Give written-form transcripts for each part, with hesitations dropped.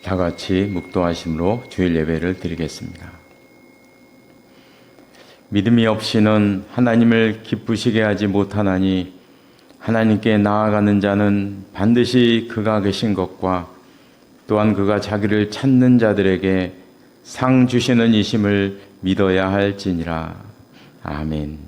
다 같이 묵도하심으로 주일 예배를 드리겠습니다. 믿음이 없이는 하나님을 기쁘시게 하지 못하나니 하나님께 나아가는 자는 반드시 그가 계신 것과 또한 그가 자기를 찾는 자들에게 상 주시는 이심을 믿어야 할지니라. 아멘.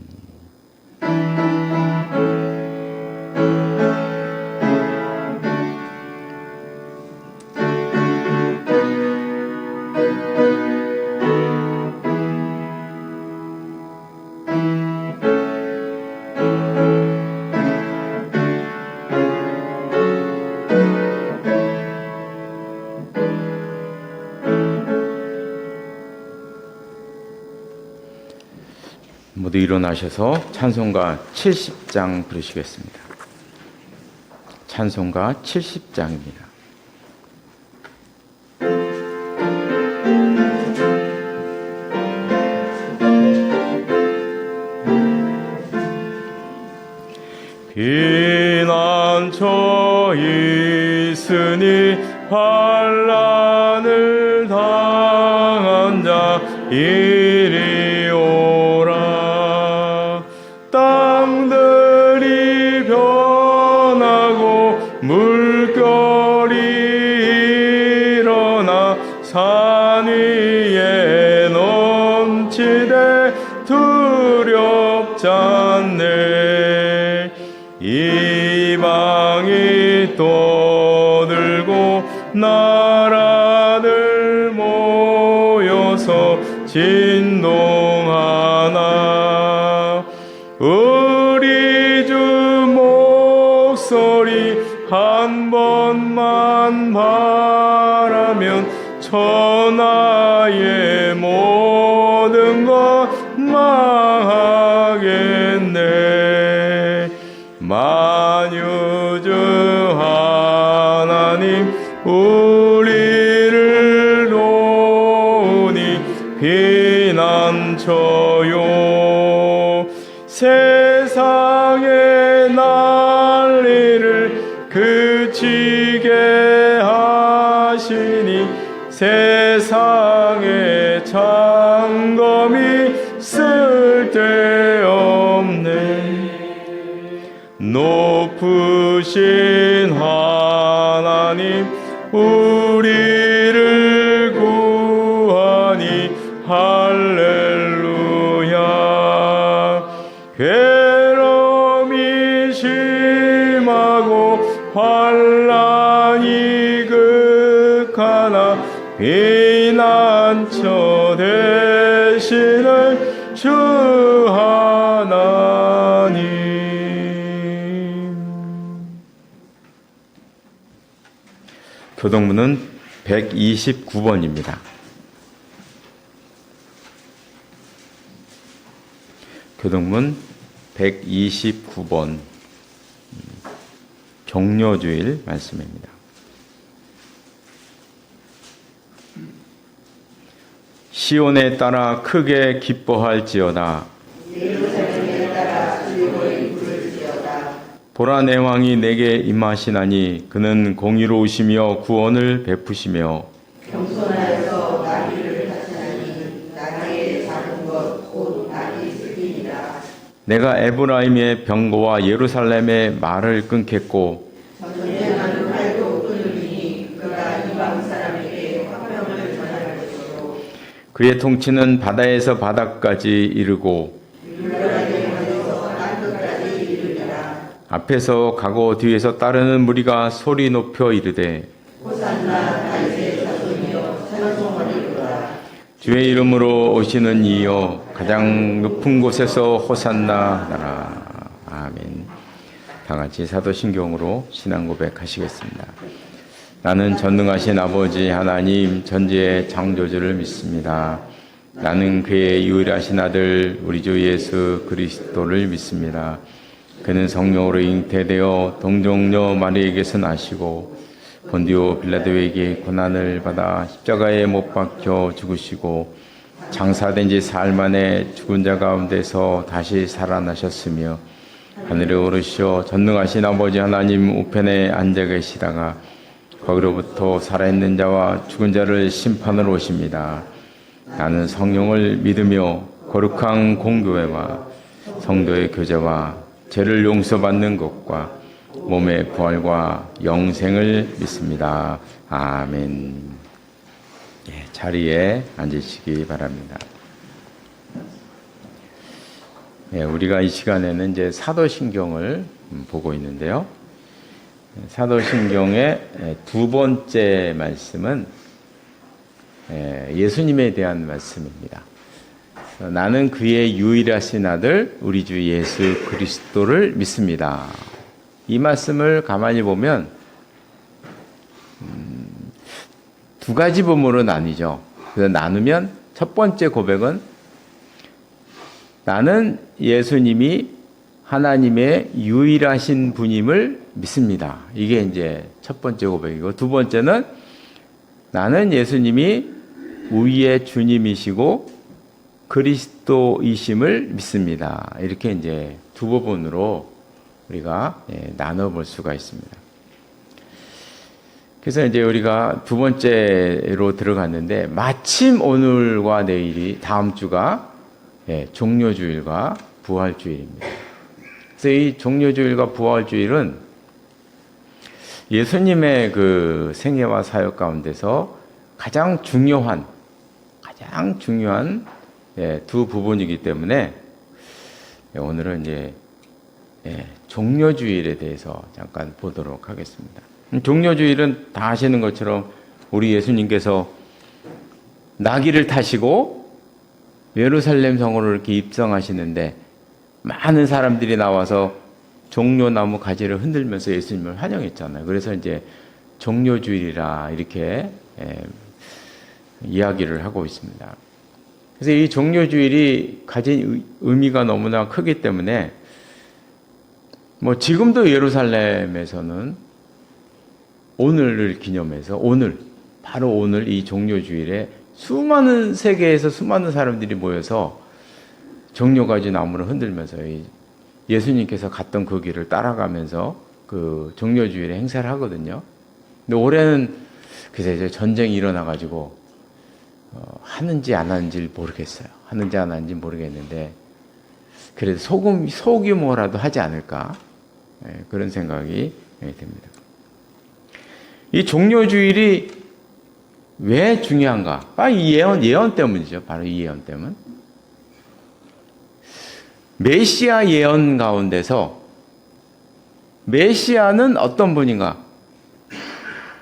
모두 일어나셔서 찬송가 70장 부르시겠습니다. 찬송가 70장입니다. 피난처 있으니 환난을 당한 자 이리 오라. 땅들이 변하고 물결이 일어나 산 위에 넘치되 두렵지 않네. 이방이 떠들고 나라들 모여서 진동하나. 우리 주 목소리 한 번만 바라면 천하의 모든 것 망하겠네. 만유주 하나님 우리를 도우니 피난처요. 세상의 난리를 그치게 하시니 세상의 장검이 쓸데없네. 높으신 하나님 우리를 구하니 할렐루야. 괴로움이 심하고 환난이 극하나 피난처 되시는 주 하나님. 교동문은 129번입니다. 교동문 129번 격려주일 말씀입니다. 시온에 따라 크게 기뻐할지어다. 보라, 내 왕이 내게 임하시나니 그는 공의로우시며 구원을 베푸시며 겸손하여서 나귀를 타시나니 나귀의 작은 것 곧 나귀 슬기니라. 내가 에브라임의 병거와 예루살렘의 말을 끊겠고 전쟁하는 활도 끊으리니 그가 이방 사람에게 화평을 전할 것이요. 그의 통치는 바다에서 바다까지 이르고 앞에서 가고 뒤에서 따르는 무리가 소리 높여 이르되 호산나 다윗의 자손이여 찬송하리로다. 주의 이름으로 오시는 이여 가장 높은 곳에서 호산나 하나라. 아멘. 다 같이 사도신경으로 신앙 고백하시겠습니다. 나는 전능하신 아버지 하나님 전지의 창조주를 믿습니다. 나는 그의 유일하신 아들 우리 주 예수 그리스도를 믿습니다. 그는 성령으로 잉태되어 동정녀 마리에게서 나시고 본디오 빌라도에게 고난을 받아 십자가에 못 박혀 죽으시고 장사된 지 사흘 만에 죽은 자 가운데서 다시 살아나셨으며 하늘에 오르시어 전능하신 아버지 하나님 우편에 앉아 계시다가 거기로부터 살아있는 자와 죽은 자를 심판하러 오십니다. 나는 성령을 믿으며 거룩한 공교회와 성도의 교제와 죄를 용서받는 것과 몸의 부활과 영생을 믿습니다. 아멘. 예, 자리에 앉으시기 바랍니다. 예, 우리가 이 시간에는 이제 사도신경을 보고 있는데요. 사도신경의 두 번째 말씀은 예수님에 대한 말씀입니다. 나는 그의 유일하신 아들 우리 주 예수 그리스도를 믿습니다. 이 말씀을 가만히 보면 두 가지 부분으로 나뉘죠. 그래서 나누면 첫 번째 고백은 나는 예수님이 하나님의 유일하신 분임을 믿습니다. 이게 이제 첫 번째 고백이고, 두 번째는 나는 예수님이 우리의 주님이시고 그리스도이심을 믿습니다. 이렇게 이제 두 부분으로 우리가 나눠볼 수가 있습니다. 그래서 이제 우리가 두 번째로 들어갔는데, 마침 오늘과 내일이 다음 주가 종료주일과 부활주일입니다. 그래서 이 종료주일과 부활주일은 예수님의 그 생애와 사역 가운데서 가장 중요한 두 부분이기 때문에 오늘은 이제 종료주일에 대해서 잠깐 보도록 하겠습니다. 종료주일은 다 아시는 것처럼 우리 예수님께서 나귀를 타시고 예루살렘 성으로 이렇게 입성하시는데 많은 사람들이 나와서 종려나무 가지를 흔들면서 예수님을 환영했잖아요. 그래서 이제 종료주일이라 이렇게 이야기를 하고 있습니다. 그래서 이 종료주일이 가진 의미가 너무나 크기 때문에 지금도 예루살렘에서는 오늘을 기념해서 바로 오늘 이 종료주일에 세계에서 수많은 사람들이 모여서 종려가지 나무를 흔들면서 예수님께서 갔던 그 길을 따라가면서 그 종료주일에 행사를 하거든요. 근데 올해는 그래서 이제 전쟁이 일어나가지고 하는지 안 하는지 모르겠어요. 하는지 안 하는지 모르겠는데 그래도 소규모라도 하지 않을까 그런 생각이 듭니다. 이 종료주일이 왜 중요한가? 바로 이 예언 때문이죠. 바로 이 예언 때문. 메시아 예언 가운데서 메시아는 어떤 분인가?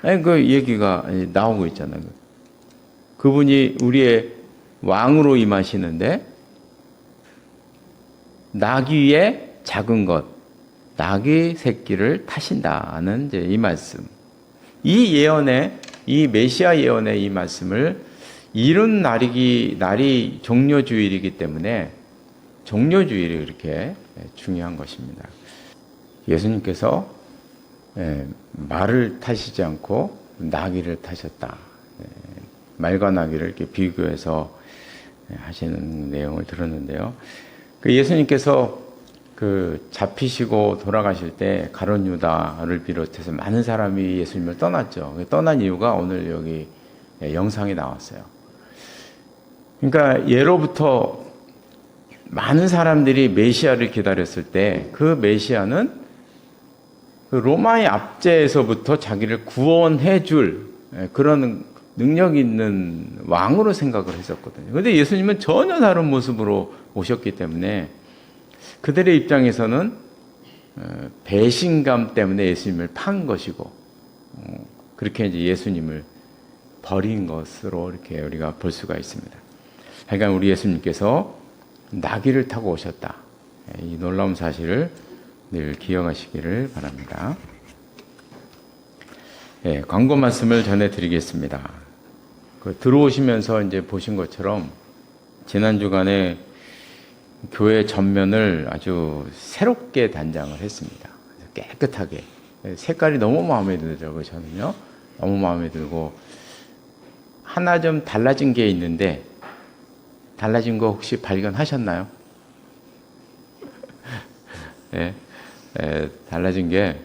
그 얘기가 나오고 있잖아요. 그분이 우리의 왕으로 임하시는데 나귀 위에 작은 것, 나귀 새끼를 타신다는 이제 이 말씀. 이 메시아 예언의 이 말씀을 이룬 날이 종료주일이기 때문에 종료주일이 그렇게 중요한 것입니다. 예수님께서 말을 타시지 않고 나귀를 타셨다. 말과 나귀를 이렇게 비교해서 하시는 내용을 들었는데요. 예수님께서 잡히시고 돌아가실 때 가룟 유다를 비롯해서 많은 사람이 예수님을 떠났죠. 떠난 이유가 오늘 여기 영상에 나왔어요. 그러니까 예로부터 많은 사람들이 메시아를 기다렸을 때 그 메시아는 로마의 압제에서부터 자기를 구원해 줄 그런 능력 있는 왕으로 생각을 했었거든요. 그런데 예수님은 전혀 다른 모습으로 오셨기 때문에 그들의 입장에서는 배신감 때문에 예수님을 판 것이고 그렇게 이제 예수님을 버린 것으로 이렇게 우리가 볼 수가 있습니다. 하여간 우리 예수님께서 나귀를 타고 오셨다. 이 놀라운 사실을 늘 기억하시기를 바랍니다. 광고 말씀을 전해드리겠습니다. 들어오시면서 이제 보신 것처럼 지난 주간에 교회 전면을 아주 새롭게 단장을 했습니다. 깨끗하게. 색깔이 너무 마음에 들더라고요, 저는요. 너무 마음에 들고. 하나 좀 달라진 게 있는데, 달라진 거 혹시 발견하셨나요? 달라진 게,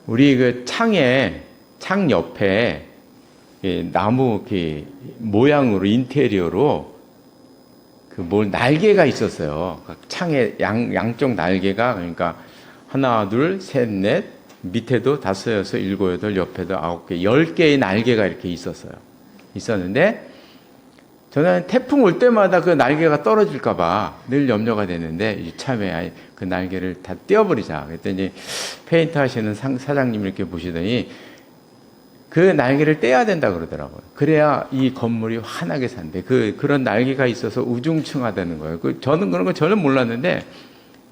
우리 창에 창 옆에 나무 이렇게 모양으로 인테리어로 날개가 있었어요. 창에 양쪽 날개가, 그러니까 하나, 둘, 셋, 넷, 밑에도 5, 6, 7, 8, 옆에도 9개, 10개의 날개가 이렇게 있었는데, 저는 태풍 올 때마다 그 날개가 떨어질까봐 늘 염려가 되는데, 이참에 그 날개를 다 떼어버리자. 그랬더니 페인트 하시는 사장님이 이렇게 보시더니 그 날개를 떼야 된다 그러더라고요. 그래야 이 건물이 환하게 산대. 그런 날개가 있어서 우중충하다는 거예요. 저는 그런 거 전혀 몰랐는데,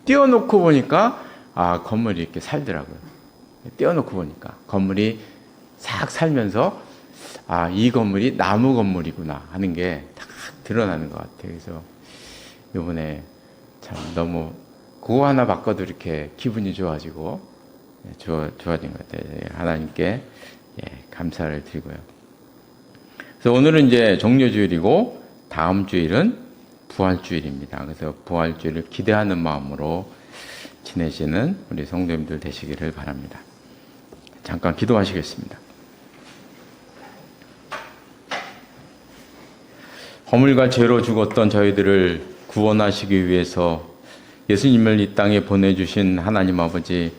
떼어놓고 보니까, 건물이 이렇게 살더라고요. 떼어놓고 보니까. 건물이 싹 살면서, 이 건물이 나무 건물이구나 하는 게 딱 드러나는 것 같아요. 그래서 이번에 참 너무 그거 하나 바꿔도 이렇게 기분이 좋아지고 좋아진 것 같아요. 하나님께 감사를 드리고요. 그래서 오늘은 이제 종료주일이고 다음 주일은 부활주일입니다. 그래서 부활주일을 기대하는 마음으로 지내시는 우리 성도님들 되시기를 바랍니다. 잠깐 기도하시겠습니다. 허물과 죄로 죽었던 저희들을 구원하시기 위해서 예수님을 이 땅에 보내주신 하나님 아버지,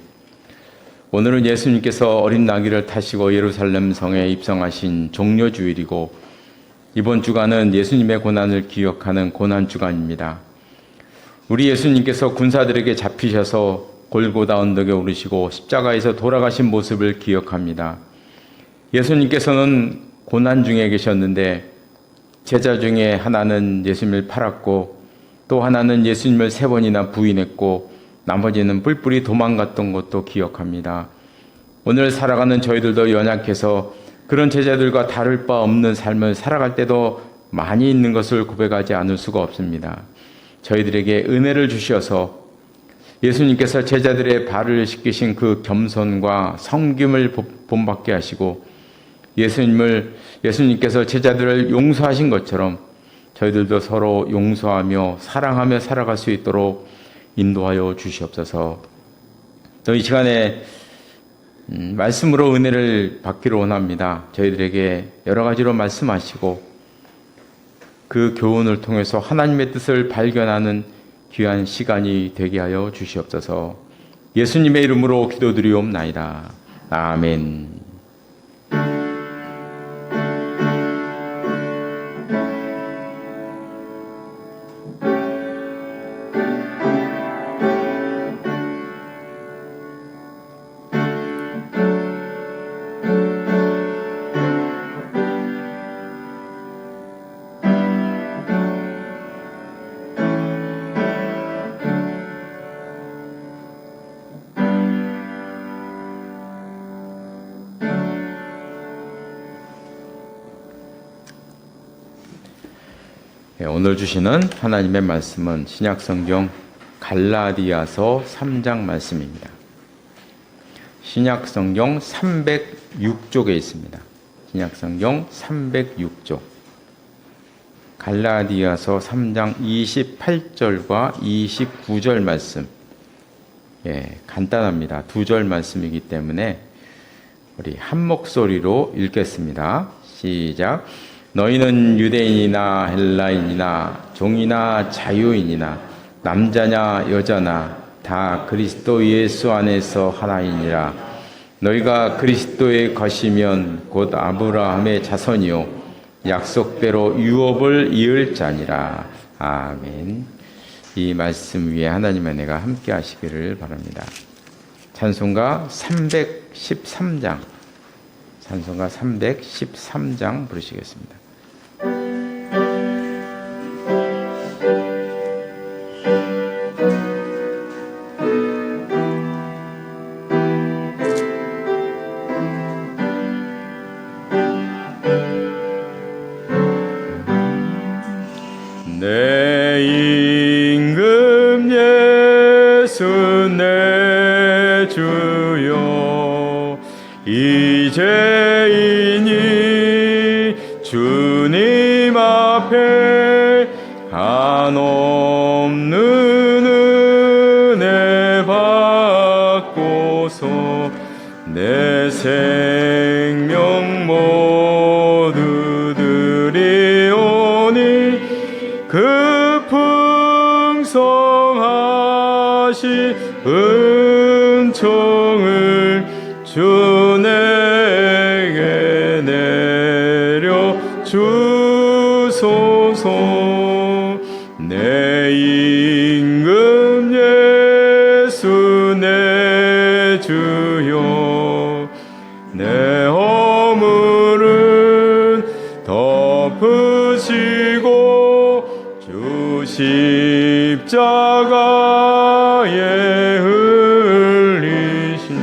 오늘은 예수님께서 어린 나귀를 타시고 예루살렘 성에 입성하신 종료주일이고 이번 주간은 예수님의 고난을 기억하는 고난주간입니다. 우리 예수님께서 군사들에게 잡히셔서 골고다 언덕에 오르시고 십자가에서 돌아가신 모습을 기억합니다. 예수님께서는 고난 중에 계셨는데 제자 중에 하나는 예수님을 팔았고 또 하나는 예수님을 3번이나 부인했고 나머지는 뿔뿔이 도망갔던 것도 기억합니다. 오늘 살아가는 저희들도 연약해서 그런 제자들과 다를 바 없는 삶을 살아갈 때도 많이 있는 것을 고백하지 않을 수가 없습니다. 저희들에게 은혜를 주셔서 예수님께서 제자들의 발을 씻기신 그 겸손과 섬김을 본받게 하시고 예수님께서 제자들을 용서하신 것처럼 저희들도 서로 용서하며 사랑하며 살아갈 수 있도록 인도하여 주시옵소서. 또 이 시간에 말씀으로 은혜를 받기를 원합니다. 저희들에게 여러 가지로 말씀하시고 그 교훈을 통해서 하나님의 뜻을 발견하는 귀한 시간이 되게 하여 주시옵소서. 예수님의 이름으로 기도드리옵나이다. 아멘. 오늘 주시는 하나님의 말씀은 신약성경 갈라디아서 3장 말씀입니다. 신약성경 306쪽에 있습니다. 신약성경 306쪽 갈라디아서 3장 28절과 29절 말씀. 간단합니다. 2절 말씀이기 때문에 우리 한 목소리로 읽겠습니다. 시작. 너희는 유대인이나 헬라인이나 종이나 자유인이나 남자냐 여자나 다 그리스도 예수 안에서 하나이니라. 너희가 그리스도의 것이면 곧 아브라함의 자손이요 약속대로 유업을 이을 자니라. 아멘. 이 말씀 위에 하나님의 은혜가 함께 하시기를 바랍니다. 찬송가 313장 찬송가 313장 부르시겠습니다. 내 임금 예수 내 주여 이제이니 주님 앞에 한없는 은혜 받고서 내 생명 주 내게 내려 주소서. 내 임금 예수 내 주여, 내 허물은 덮으시고 주 십자가에 흘리신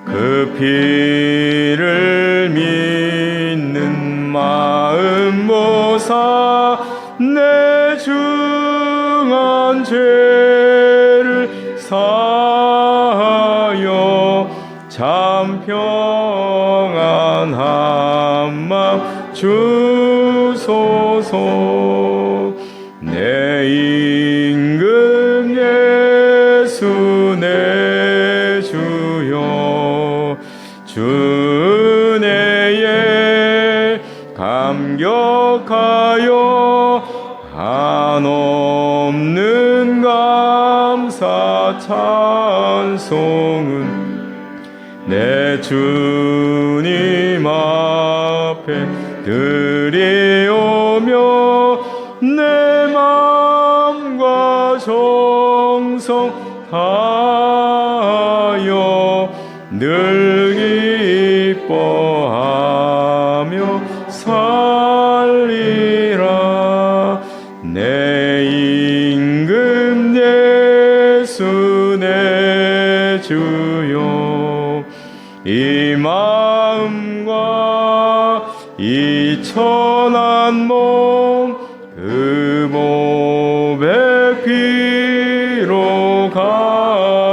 그 피를 믿는 마음 모사 내 중한 죄를 사하여 참 평안한 마음 주소서. 내 임금 예수 내 주여, 주 내에 감격하여 한없는 감사 찬송은 내 주님 앞에 드리오며 내 마음과 정성 다하여 늘 기뻐하며 살리라. 내 임금 예수 내 주여, 이 마음과 이 천한 몸 그 몸의 피로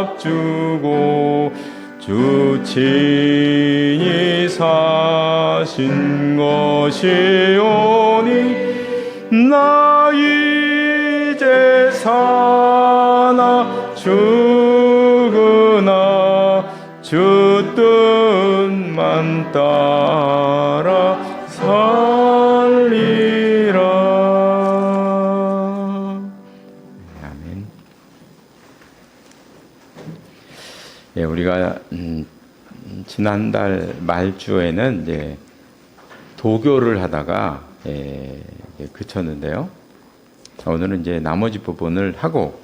값주고 주 친히 사신 것이오니 나 이제 사나 죽으나 주 뜻만 따라 살리라. 아멘. 예, 우리가 지난달 말주에는 이제 도교를 하다가 그쳤는데요. 자, 오늘은 이제 나머지 부분을 하고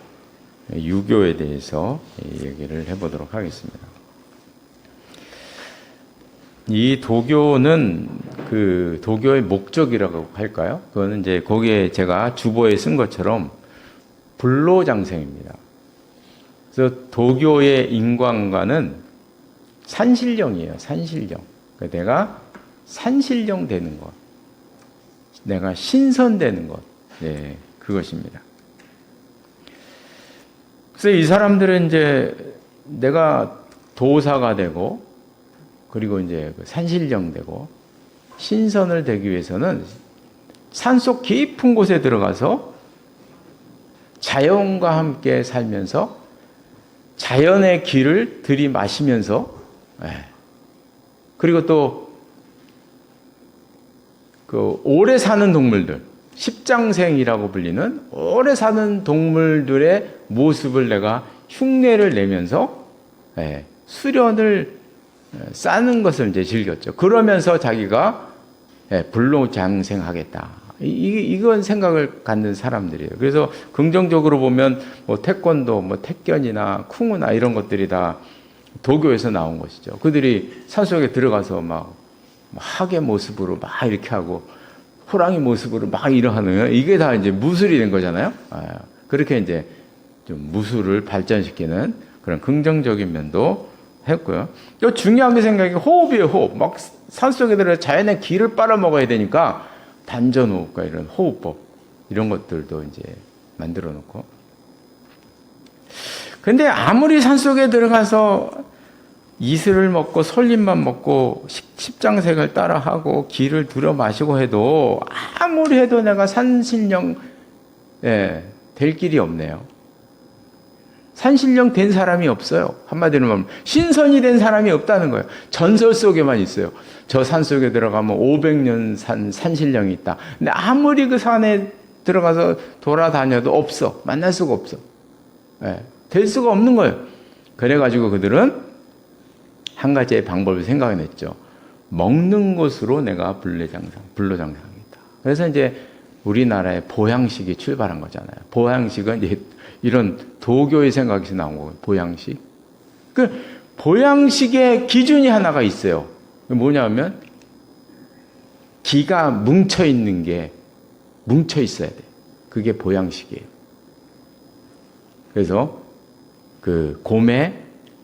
유교에 대해서 얘기를 해보도록 하겠습니다. 이 도교는 그 도교의 목적이라고 할까요? 그거는 이제 거기에 제가 주보에 쓴 것처럼 불로장생입니다. 그래서 도교의 인광과는 산신령이에요. 산신령. 그러니까 내가 산신령 되는 것, 내가 신선되는 것, 네, 그것입니다. 그래서 이 사람들은 이제 내가 도사가 되고, 그리고 이제 산신령 되고, 신선을 되기 위해서는 산속 깊은 곳에 들어가서 자연과 함께 살면서 자연의 길을 들이마시면서, 그리고 또 그 오래 사는 동물들, 십장생이라고 불리는 오래 사는 동물들의 모습을 내가 흉내를 내면서 수련을 쌓는 것을 이제 즐겼죠. 그러면서 자기가 불로장생하겠다. 이건 생각을 갖는 사람들이에요. 그래서 긍정적으로 보면 뭐 태권도, 뭐 태견이나 쿵우나 이런 것들이 다 도교에서 나온 것이죠. 그들이 산속에 들어가서 막 학의 모습으로 막 이렇게 하고 호랑이 모습으로 막 이러하는, 이게 다 이제 무술이 된 거잖아요. 그렇게 이제 좀 무술을 발전시키는 그런 긍정적인 면도 했고요. 또 중요한 게 생각이 호흡이에요. 호흡. 막 산속에 들어 자연의 기를 빨아먹어야 되니까 단전호흡과 이런 호흡법 이런 것들도 이제 만들어 놓고. 근데 아무리 산속에 들어가서 이슬을 먹고 솔잎만 먹고 십장색을 따라하고 기를 들여 마시고 해도 아무리 해도 내가 산신령 될 길이 없네요. 산신령 된 사람이 없어요. 한마디로 말하면 신선이 된 사람이 없다는 거예요. 전설 속에만 있어요. 저 산 속에 들어가면 500년 산 산신령이 있다. 근데 아무리 그 산에 들어가서 돌아다녀도 없어. 만날 수가 없어. 될 수가 없는 거예요. 그래가지고 그들은 한 가지의 방법을 생각해냈죠. 먹는 것으로 내가 불로장생하겠다. 그래서 이제 우리나라의 보양식이 출발한 거잖아요. 보양식은 이제 이런 도교의 생각에서 나온 거예요. 보양식. 그 보양식의 기준이 하나가 있어요. 뭐냐면 기가 뭉쳐 있는 게 뭉쳐 있어야 돼. 그게 보양식이에요. 그래서 그 고매,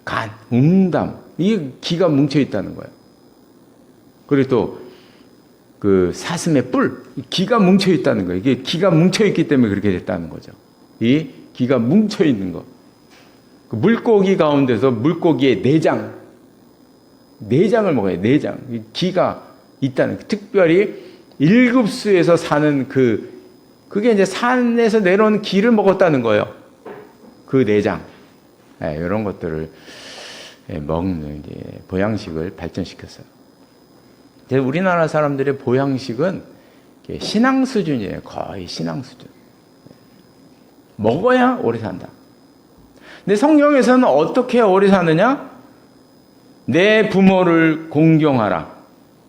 간, 웅담 이게 기가 뭉쳐 있다는 거예요. 그리고 또 그 사슴의 뿔 기가 뭉쳐 있다는 거예요. 이게 기가 뭉쳐 있기 때문에 그렇게 됐다는 거죠. 이 기가 뭉쳐 있는 거. 그 물고기 가운데서 물고기의 내장을 먹어요. 내장. 기가 있다는 특별히 일급수에서 사는 그게 이제 산에서 내려온 기를 먹었다는 거예요. 그 내장. 네, 이런 것들을 먹는 보양식을 발전시켰어요. 우리나라 사람들의 보양식은 신앙 수준이에요. 거의 신앙 수준. 먹어야 오래 산다. 근데 성경에서는 어떻게 오래 사느냐? 내 부모를 공경하라.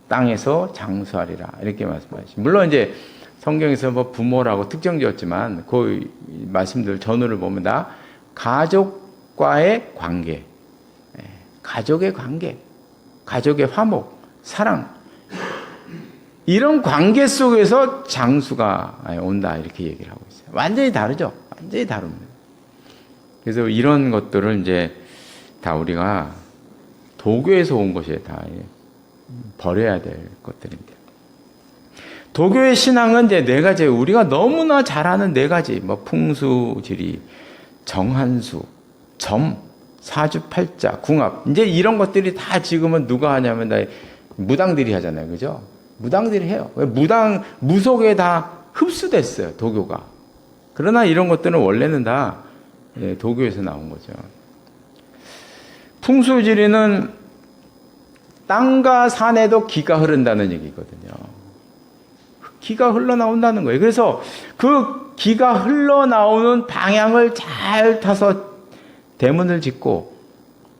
땅에서 장수하리라. 이렇게 말씀하시죠. 물론 이제 성경에서 뭐 부모라고 특정 지었지만 그 말씀들 전후를 보면 다 가족과의 관계, 가족의 관계, 가족의 화목, 사랑 이런 관계 속에서 장수가 온다 이렇게 얘기를 하고 있어요. 완전히 다르죠. 완전히 다릅니다. 그래서 이런 것들을 이제 다 우리가 도교에서 온 것이 다 버려야 될 것들입니다. 도교의 신앙은 이제 네 가지, 우리가 너무나 잘 아는 네 가지, 뭐 풍수지리, 정한수, 점, 사주팔자, 궁합. 이제 이런 것들이 다 지금은 누가 하냐면 다 무당들이 하잖아요. 그죠? 무당들이 해요. 무속에 다 흡수됐어요. 도교가. 그러나 이런 것들은 원래는 다 도교에서 나온 거죠. 풍수지리는 땅과 산에도 기가 흐른다는 얘기거든요. 기가 흘러나온다는 거예요. 그래서 그 기가 흘러나오는 방향을 잘 타서 대문을 짓고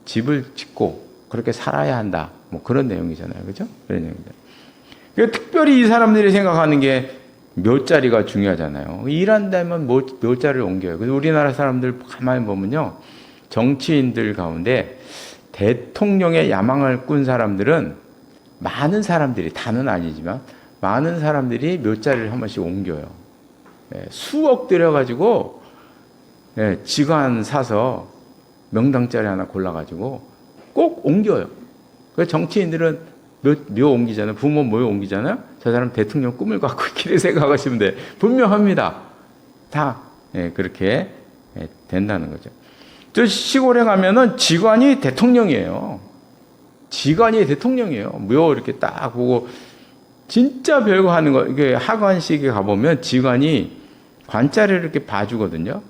집을 짓고 그렇게 살아야 한다. 뭐 그런 내용이잖아요. 그죠? 그런 내용이죠. 특별히 이 사람들이 생각하는 게 묘자리가 중요하잖아요. 일한다면 묘자리를 옮겨요. 그래서 우리나라 사람들 가만히 보면요. 정치인들 가운데 대통령의 야망을 꾼 사람들은 많은 사람들이, 다는 아니지만 많은 사람들이 묘자리를 한 번씩 옮겨요. 수억 들여가지고 지관 사서 명당자리 하나 골라가지고 꼭 옮겨요. 그래서 정치인들은 묘 옮기잖아요. 부모 묘 옮기잖아요. 저 사람 대통령 꿈을 갖고 있기를 생각하시면 돼. 분명합니다. 다 그렇게 된다는 거죠. 저 시골에 가면은 지관이 대통령이에요. 지관이 대통령이에요. 묘 이렇게 딱 보고 진짜 별거 하는 거. 이게 하관식에 가보면 지관이 관자를 이렇게 봐주거든요.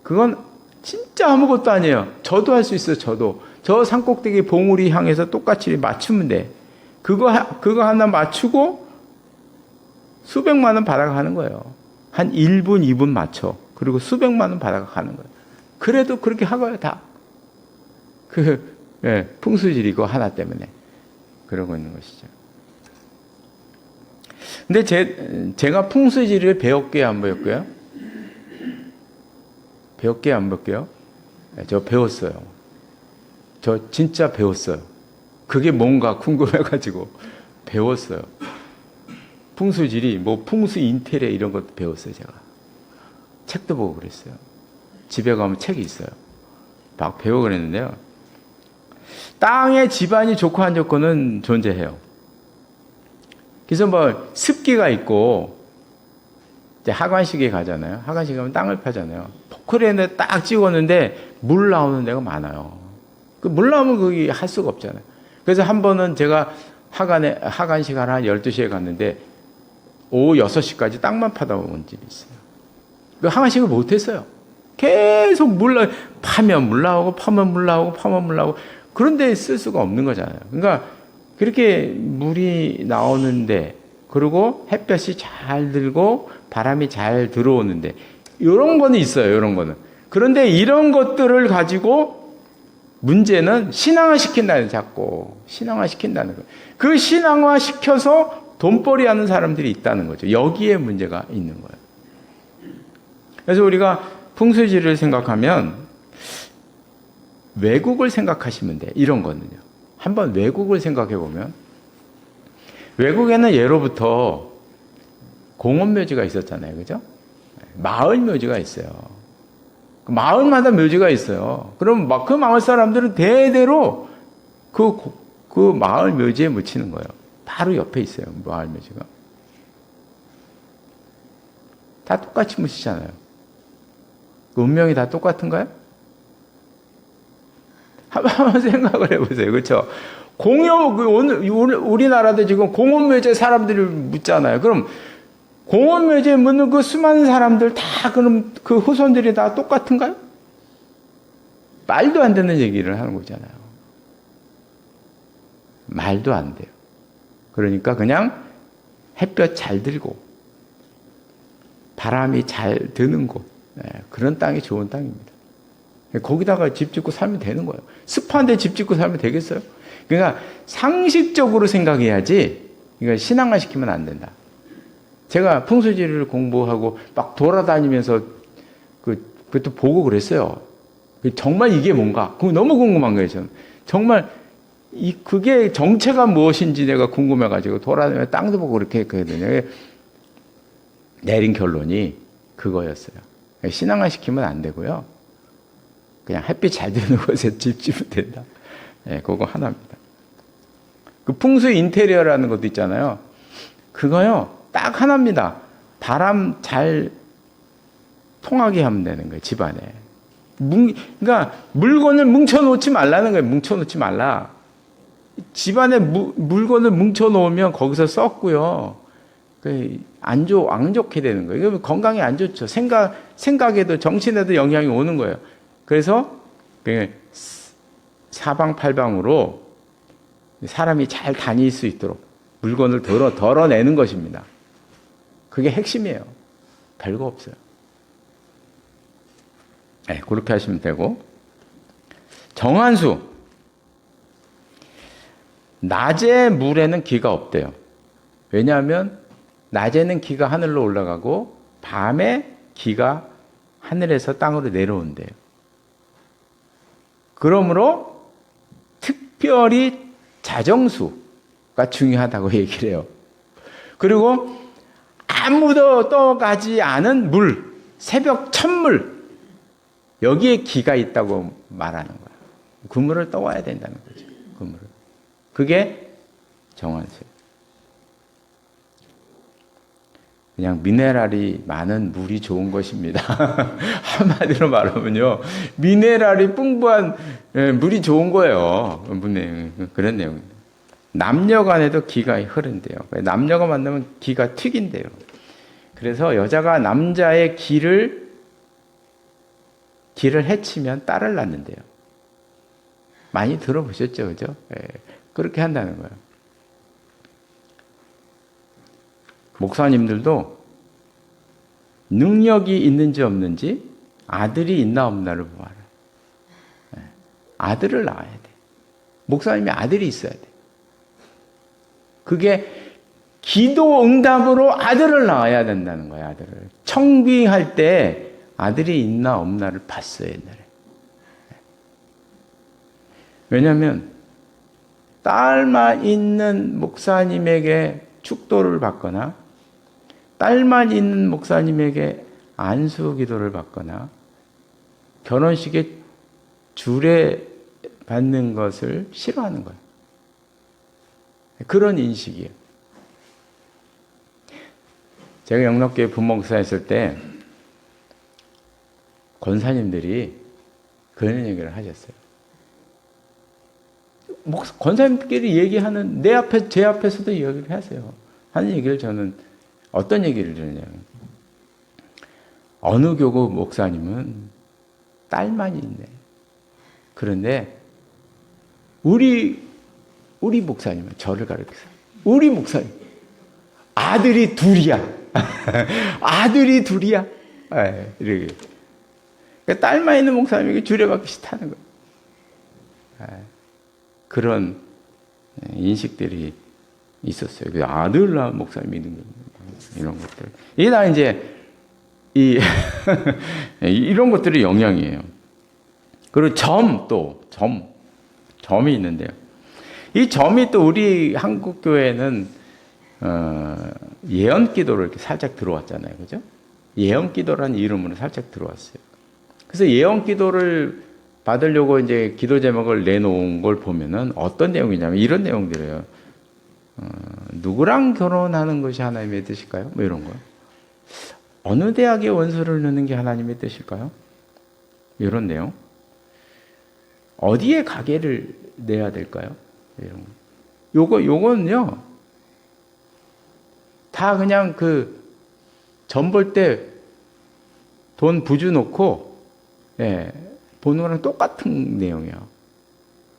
그건 진짜 아무것도 아니에요. 저도 할 수 있어요. 저도. 저 산꼭대기 봉우리 향해서 똑같이 맞추면 돼. 그거 하나 맞추고 수백만 원 받아가는 거예요. 한 1분, 2분 맞춰. 그리고 수백만 원 받아가는 거예요. 그래도 그렇게 하고요, 다. 풍수지리 이거 하나 때문에 그러고 있는 것이죠. 근데 제가 풍수지리를 배웠게요, 안 배웠게요? 배웠게요, 안 배웠게요? 저 배웠어요. 저 진짜 배웠어요. 그게 뭔가 궁금해가지고 배웠어요. 풍수지리, 뭐 풍수 인테리어 이런 것도 배웠어요, 제가. 책도 보고 그랬어요. 집에 가면 책이 있어요. 막 배우고 그랬는데요. 땅에 집안이 좋고 안 좋고는 존재해요. 그래서 뭐 습기가 있고 이제 하관식에 가잖아요. 하관식에 가면 땅을 파잖아요. 포크레인에 딱 찍었는데 물 나오는 데가 많아요. 그 물 나오면 거기 할 수가 없잖아요. 그래서 한 번은 제가 하관식 하나 12시에 갔는데 오후 6시까지 땅만 파다 온 집이 있어요. 그 하관식을 못했어요. 계속 파면 물 나오고 파면 물 나오고 파면 물 나오고 그런데 쓸 수가 없는 거잖아요. 그러니까 그렇게 물이 나오는데 그리고 햇볕이 잘 들고 바람이 잘 들어오는데 이런 거는 있어요. 이런 거는. 그런데 이런 것들을 가지고 문제는 신앙화시킨다는, 자꾸 신앙화시킨다는 거예요. 그 신앙화시켜서 돈벌이 하는 사람들이 있다는 거죠. 여기에 문제가 있는 거예요. 그래서 우리가 풍수지를 생각하면 외국을 생각하시면 돼. 이런 거는요. 한번 외국을 생각해 보면, 외국에는 예로부터 공원묘지가 있었잖아요. 그죠? 마을 묘지가 있어요. 마을마다 묘지가 있어요. 그럼 그 마을 사람들은 대대로 그 마을 묘지에 묻히는 거예요. 바로 옆에 있어요. 마을 묘지가. 다 똑같이 묻히잖아요. 그 운명이 다 똑같은가요? 한번 생각을 해보세요. 그렇죠? 우리나라도 지금 공원묘지에 사람들이 묻잖아요. 그럼 공원묘지에 묻는 그 수많은 사람들 다 그럼 그 후손들이 다 똑같은가요? 말도 안 되는 얘기를 하는 거잖아요. 말도 안 돼요. 그러니까 그냥 햇볕 잘 들고 바람이 잘 드는 곳, 그런 땅이 좋은 땅입니다. 거기다가 집 짓고 살면 되는 거예요. 습한데 집 짓고 살면 되겠어요? 그러니까 상식적으로 생각해야지, 이거 신앙화시키면 안 된다. 제가 풍수지리를 공부하고 막 돌아다니면서 그것도 보고 그랬어요. 정말 이게 뭔가? 그거 너무 궁금한 거예요, 저는. 정말 그게 정체가 무엇인지 내가 궁금해가지고 돌아다니면서 땅도 보고 그렇게 했거든요. 내린 결론이 그거였어요. 신앙화시키면 안 되고요. 그냥 햇빛 잘 드는 곳에 집 지으면 된다. 그거 하나입니다. 그 풍수 인테리어라는 것도 있잖아요. 그거요, 딱 하나입니다. 바람 잘 통하게 하면 되는 거예요, 집안에. 그러니까 물건을 뭉쳐놓지 말라는 거예요. 뭉쳐놓지 말라. 집안에 물건을 뭉쳐놓으면 거기서 썩고요. 안 좋게 되는 거예요. 건강에 안 좋죠. 생각에도, 정신에도 영향이 오는 거예요. 그래서 사방팔방으로 사람이 잘 다닐 수 있도록 물건을 덜어내는 것입니다. 그게 핵심이에요. 별거 없어요. 그렇게 하시면 되고, 정한수. 낮에 물에는 기가 없대요. 왜냐하면 낮에는 기가 하늘로 올라가고 밤에 기가 하늘에서 땅으로 내려온대요. 그러므로 특별히 자정수가 중요하다고 얘기를 해요. 그리고 아무도 떠가지 않은 물, 새벽 첫물, 여기에 기가 있다고 말하는 거예요. 그 물을 떠와야 된다는 거죠. 그 물을. 그게 정한수예요. 그냥 미네랄이 많은 물이 좋은 것입니다. 한마디로 말하면요, 미네랄이 풍부한 물이 좋은 거예요. 그런 내용입니다. 남녀 간에도 기가 흐른대요. 남녀가 만나면 기가 튀긴대요. 그래서 여자가 남자의 기를 해치면 딸을 낳는데요. 많이 들어보셨죠, 그죠? 그렇게 한다는 거예요. 목사님들도 능력이 있는지 없는지, 아들이 있나 없나를 보아라. 아들을 낳아야 돼. 목사님이 아들이 있어야 돼. 그게 기도 응답으로 아들을 낳아야 된다는 거예요, 아들을. 청빙할 때 아들이 있나 없나를 봤어요, 옛날에. 왜냐하면 딸만 있는 목사님에게 축도를 받거나, 딸만 있는 목사님에게 안수 기도를 받거나, 결혼식에 주례 받는 것을 싫어하는 거예요. 그런 인식이에요. 제가 영락교회 부목사 했을 때 권사님들이 그런 얘기를 하셨어요. 권사님들끼리 얘기하는, 제 앞에서도 얘기를 하세요. 하는 얘기를 저는 어떤 얘기를 들으냐면, 어느 교구 목사님은 딸만 있네. 그런데 우리 목사님은, 저를 가르치세요. 우리 목사님 아들이 둘이야. 아들이 둘이야. 이렇게. 그러니까 딸만 있는 목사님에게 주례받기 싫다는 거예요. 그런 인식들이 있었어요. 그 아들라 목사님 믿는 이런 것들. 이게 다 이제 이런 것들이 영향이에요. 그리고 점이 있는데요. 이 점이 또 우리 한국 교회는 예언 기도를 이렇게 살짝 들어왔잖아요, 그죠? 예언 기도라는 이름으로 살짝 들어왔어요. 그래서 예언 기도를 받으려고 이제 기도 제목을 내놓은 걸 보면은 어떤 내용이냐면 이런 내용들이에요. 누구랑 결혼하는 것이 하나님의 뜻일까요? 뭐 이런 거. 어느 대학에 원서를 넣는 게 하나님의 뜻일까요? 이런 내용. 어디에 가게를 내야 될까요? 이런 거. 요건요. 다 그냥 그 점 볼 때 돈 부주 놓고 보는 거랑 똑같은 내용이에요.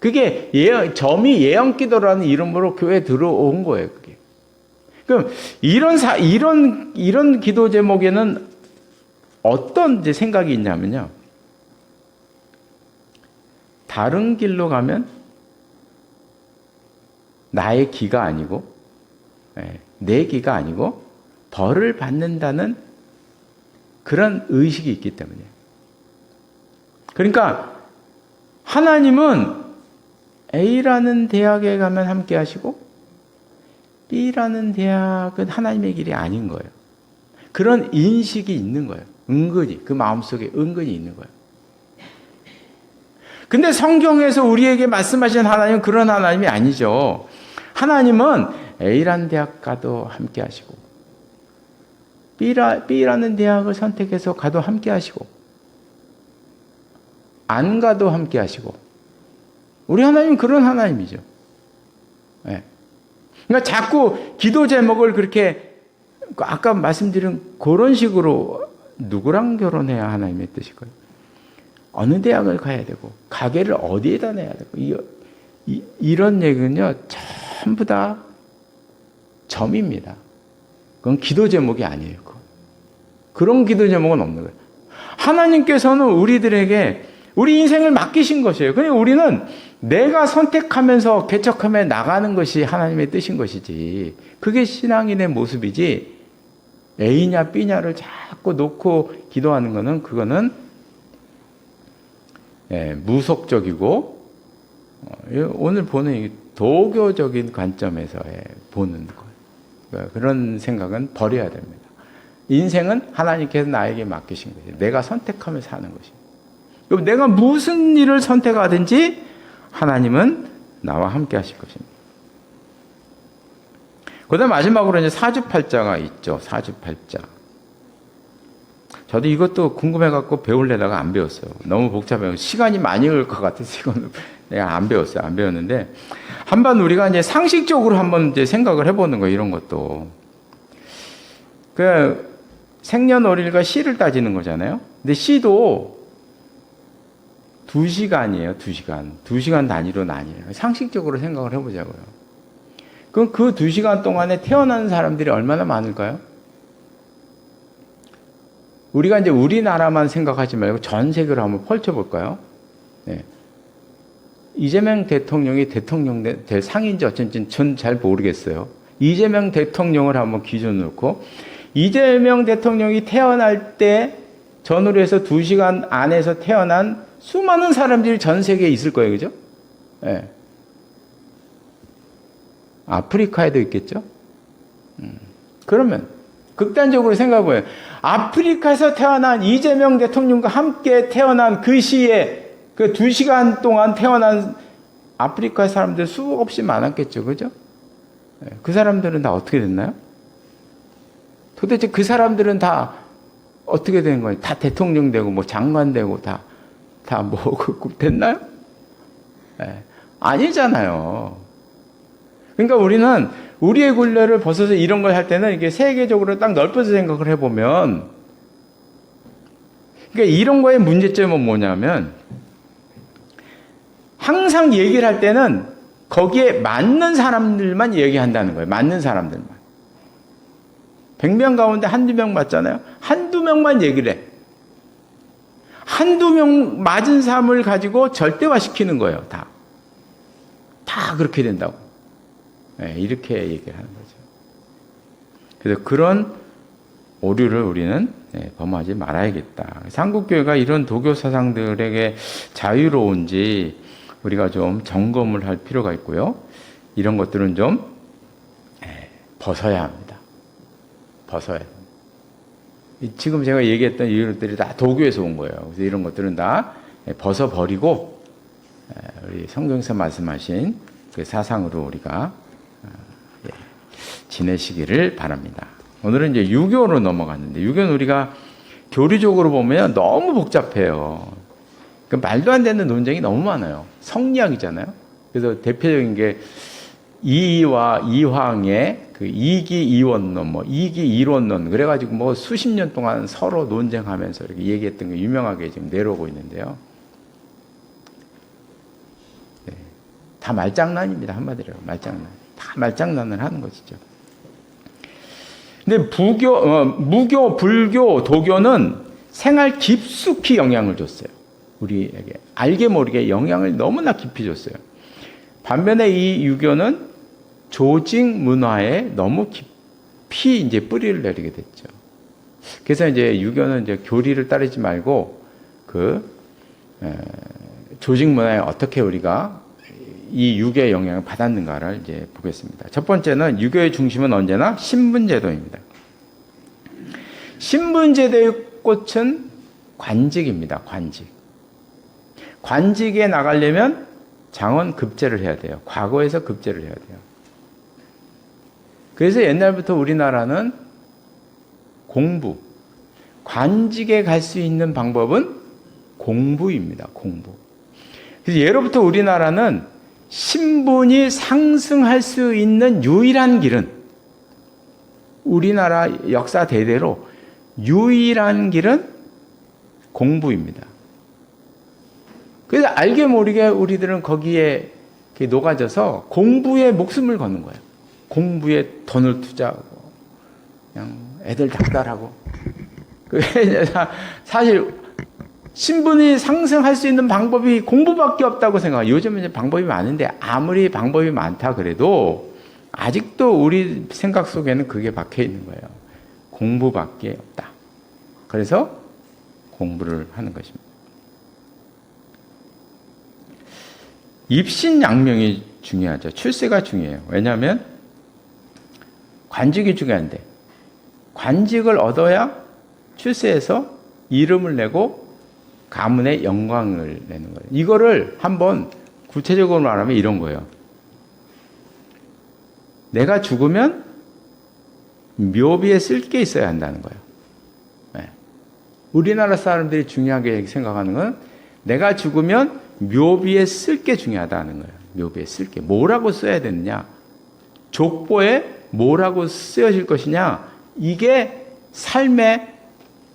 그게 점이 예언 기도라는 이름으로 교회에 들어온 거예요, 그게. 그럼 이런 기도 제목에는 어떤 이제 생각이 있냐면요. 다른 길로 가면 나의 기가 아니고, 내 기가 아니고, 벌을 받는다는 그런 의식이 있기 때문이에요. 그러니까, 하나님은 A라는 대학에 가면 함께 하시고, B라는 대학은 하나님의 길이 아닌 거예요. 그런 인식이 있는 거예요. 은근히, 그 마음속에 은근히 있는 거예요. 근데 성경에서 우리에게 말씀하신 하나님은 그런 하나님이 아니죠. 하나님은 A라는 대학 가도 함께 하시고, B라는 대학을 선택해서 가도 함께 하시고, 안 가도 함께 하시고, 우리 하나님은 그런 하나님이죠. 네. 그러니까 자꾸 기도 제목을 그렇게 아까 말씀드린 그런 식으로 누구랑 결혼해야 하나님의 뜻일까요? 어느 대학을 가야 되고 가게를 어디에다 내야 되고 이런 얘기는요 전부 다 점입니다. 그건 기도 제목이 아니에요. 그런 기도 제목은 없는 거예요. 하나님께서는 우리들에게 우리 인생을 맡기신 것이에요. 그러니까 우리는 내가 선택하면서 개척하며 나가는 것이 하나님의 뜻인 것이지, 그게 신앙인의 모습이지, A냐 B냐를 자꾸 놓고 기도하는 것은 그거는 무속적이고 오늘 보는 도교적인 관점에서 보는 것, 그런 생각은 버려야 됩니다. 인생은 하나님께서 나에게 맡기신 것이에요. 내가 선택하며 사는 것입니다. 그럼 내가 무슨 일을 선택하든지 하나님은 나와 함께 하실 것입니다. 그 다음 마지막으로 이제 사주팔자가 있죠. 사주팔자. 저도 이것도 궁금해갖고 배우려다가 안 배웠어요. 너무 복잡해요. 시간이 많이 걸릴 것 같아서 이거는 내가 안 배웠어요. 안 배웠는데 한번 우리가 이제 상식적으로 한번 이제 생각을 해보는 거예요. 이런 것도. 그 생년월일과 시를 따지는 거잖아요. 근데 시도 2시간이에요. 2시간. 2시간 단위로 나뉘어요. 상식적으로 생각을 해보자고요. 그럼 그 2시간 동안에 태어나는 사람들이 얼마나 많을까요? 우리가 이제 우리나라만 생각하지 말고 전 세계로 한번 펼쳐볼까요? 네. 이재명 대통령이 대통령 될 상인지 어쩐지 전 잘 모르겠어요. 이재명 대통령을 한번 기준으로 놓고 이재명 대통령이 태어날 때 전후로 해서 2시간 안에서 태어난 수많은 사람들이 전 세계에 있을 거예요. 그죠? 네. 아프리카에도 있겠죠? 그러면 극단적으로 생각해보면 아프리카에서 태어난 이재명 대통령과 함께 태어난 그 시에 그 2시간 동안 태어난 아프리카 사람들 수없이 많았겠죠. 그죠? 네. 그 사람들은 다 어떻게 됐나요? 도대체 그 사람들은 다 어떻게 된 거예요? 다 대통령 되고 뭐 장관 되고 다 뭐 됐나요? 네. 아니잖아요. 그러니까 우리는 우리의 굴레를 벗어서 이런 걸 할 때는 이게 세계적으로 딱 넓혀서 생각을 해보면, 그러니까 이런 거의 문제점은 뭐냐면 항상 얘기를 할 때는 거기에 맞는 사람들만 얘기한다는 거예요. 맞는 사람들만. 100명 가운데 한두 명 맞잖아요. 한두 명만 얘기를 해. 한두 명 맞은 삶을 가지고 절대화시키는 거예요. 다. 다 그렇게 된다고. 이렇게 얘기를 하는 거죠. 그래서 그런 오류를 우리는 범하지 말아야겠다. 한국교회가 이런 도교 사상들에게 자유로운지 우리가 좀 점검을 할 필요가 있고요. 이런 것들은 좀 벗어야 합니다. 벗어야 합니다. 지금 제가 얘기했던 이것들이 다 도교에서 온 거예요. 그래서 이런 것들은 다 벗어버리고 우리 성경에서 말씀하신 그 사상으로 우리가 지내시기를 바랍니다. 오늘은 이제 유교로 넘어갔는데, 유교는 우리가 교리적으로 보면 너무 복잡해요. 그 말도 안 되는 논쟁이 너무 많아요. 성리학이잖아요. 그래서 대표적인 게 이와 이황의 그 이기 이원론, 뭐 이기 이론론, 그래가지고 뭐 수십 년 동안 서로 논쟁하면서 이렇게 얘기했던 게 유명하게 지금 내려오고 있는데요. 다 말장난입니다. 한마디로 말장난. 다 말장난을 하는 것이죠. 근데 무교, 불교, 도교는 생활 깊숙이 영향을 줬어요. 우리에게 알게 모르게 영향을 너무나 깊이 줬어요. 반면에 이 유교는 조직 문화에 너무 깊이 이제 뿌리를 내리게 됐죠. 그래서 이제 유교는 이제 교리를 따르지 말고 조직 문화에 어떻게 우리가 이 유교의 영향을 받았는가를 이제 보겠습니다. 첫 번째는 유교의 중심은 언제나 신분제도입니다. 신분제도의 꽃은 관직입니다. 관직. 관직에 나가려면 장원 급제를 해야 돼요. 과거에서 급제를 해야 돼요. 그래서 옛날부터 우리나라는 공부, 관직에 갈 수 있는 방법은 공부입니다. 공부. 그래서 예로부터 우리나라는 신분이 상승할 수 있는 유일한 길은, 우리나라 역사 대대로 유일한 길은 공부입니다. 그래서 알게 모르게 우리들은 거기에 녹아져서 공부에 목숨을 거는 거예요. 공부에 돈을 투자하고 그냥 애들 닥달하고. 사실 신분이 상승할 수 있는 방법이 공부밖에 없다고 생각해요. 요즘은 이제 방법이 많은데 아무리 방법이 많다 그래도 아직도 우리 생각 속에는 그게 박혀 있는 거예요. 공부밖에 없다. 그래서 공부를 하는 것입니다. 입신양명이 중요하죠. 출세가 중요해요. 왜냐하면 관직이 중요한데, 관직을 얻어야 출세해서 이름을 내고 가문의 영광을 내는 거예요. 이거를 한번 구체적으로 말하면 이런 거예요. 내가 죽으면 묘비에 쓸 게 있어야 한다는 거예요. 네. 우리나라 사람들이 중요하게 생각하는 건 내가 죽으면 묘비에 쓸 게 중요하다는 거예요. 묘비에 쓸 게. 뭐라고 써야 되느냐? 족보에 뭐라고 쓰여질 것이냐? 이게 삶의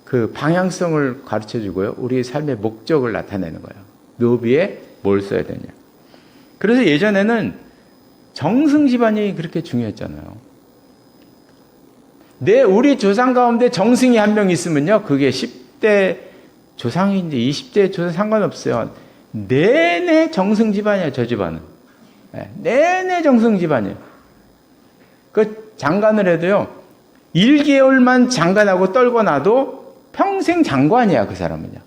그 방향성을 가르쳐 주고요. 우리의 삶의 목적을 나타내는 거예요. 묘비에 뭘 써야 되냐. 그래서 예전에는 정승 집안이 그렇게 중요했잖아요. 우리 조상 가운데 정승이 한 명 있으면요. 그게 10대 조상인지 20대 조상 상관없어요. 내내 정승 집안이야, 저 집안은. 내내 정승 집안이에요. 그 장관을 해도요, 1개월만 장관하고 떨고 나도 평생 장관이야, 그 사람은요.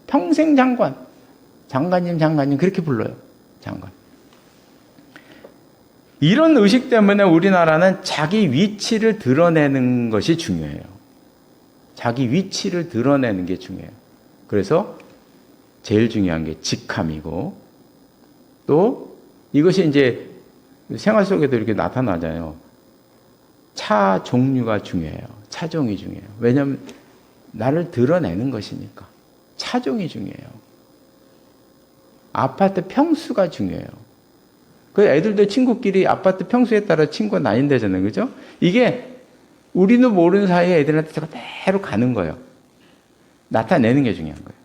평생 장관. 장관님, 그렇게 불러요. 장관. 이런 의식 때문에 우리나라는 자기 위치를 드러내는 것이 중요해요. 자기 위치를 드러내는 게 중요해요. 그래서 제일 중요한 게 직함이고, 또 이것이 이제 생활 속에도 이렇게 나타나잖아요. 차 종류가 중요해요. 차종이 중요해요. 왜냐하면 나를 드러내는 것이니까. 차종이 중요해요. 아파트 평수가 중요해요. 그 애들도 친구끼리 아파트 평수에 따라 친구가 나뉜다잖아요. 그죠? 이게 우리는 모르는 사이에 애들한테 그대로 가는 거예요. 나타내는 게 중요한 거예요.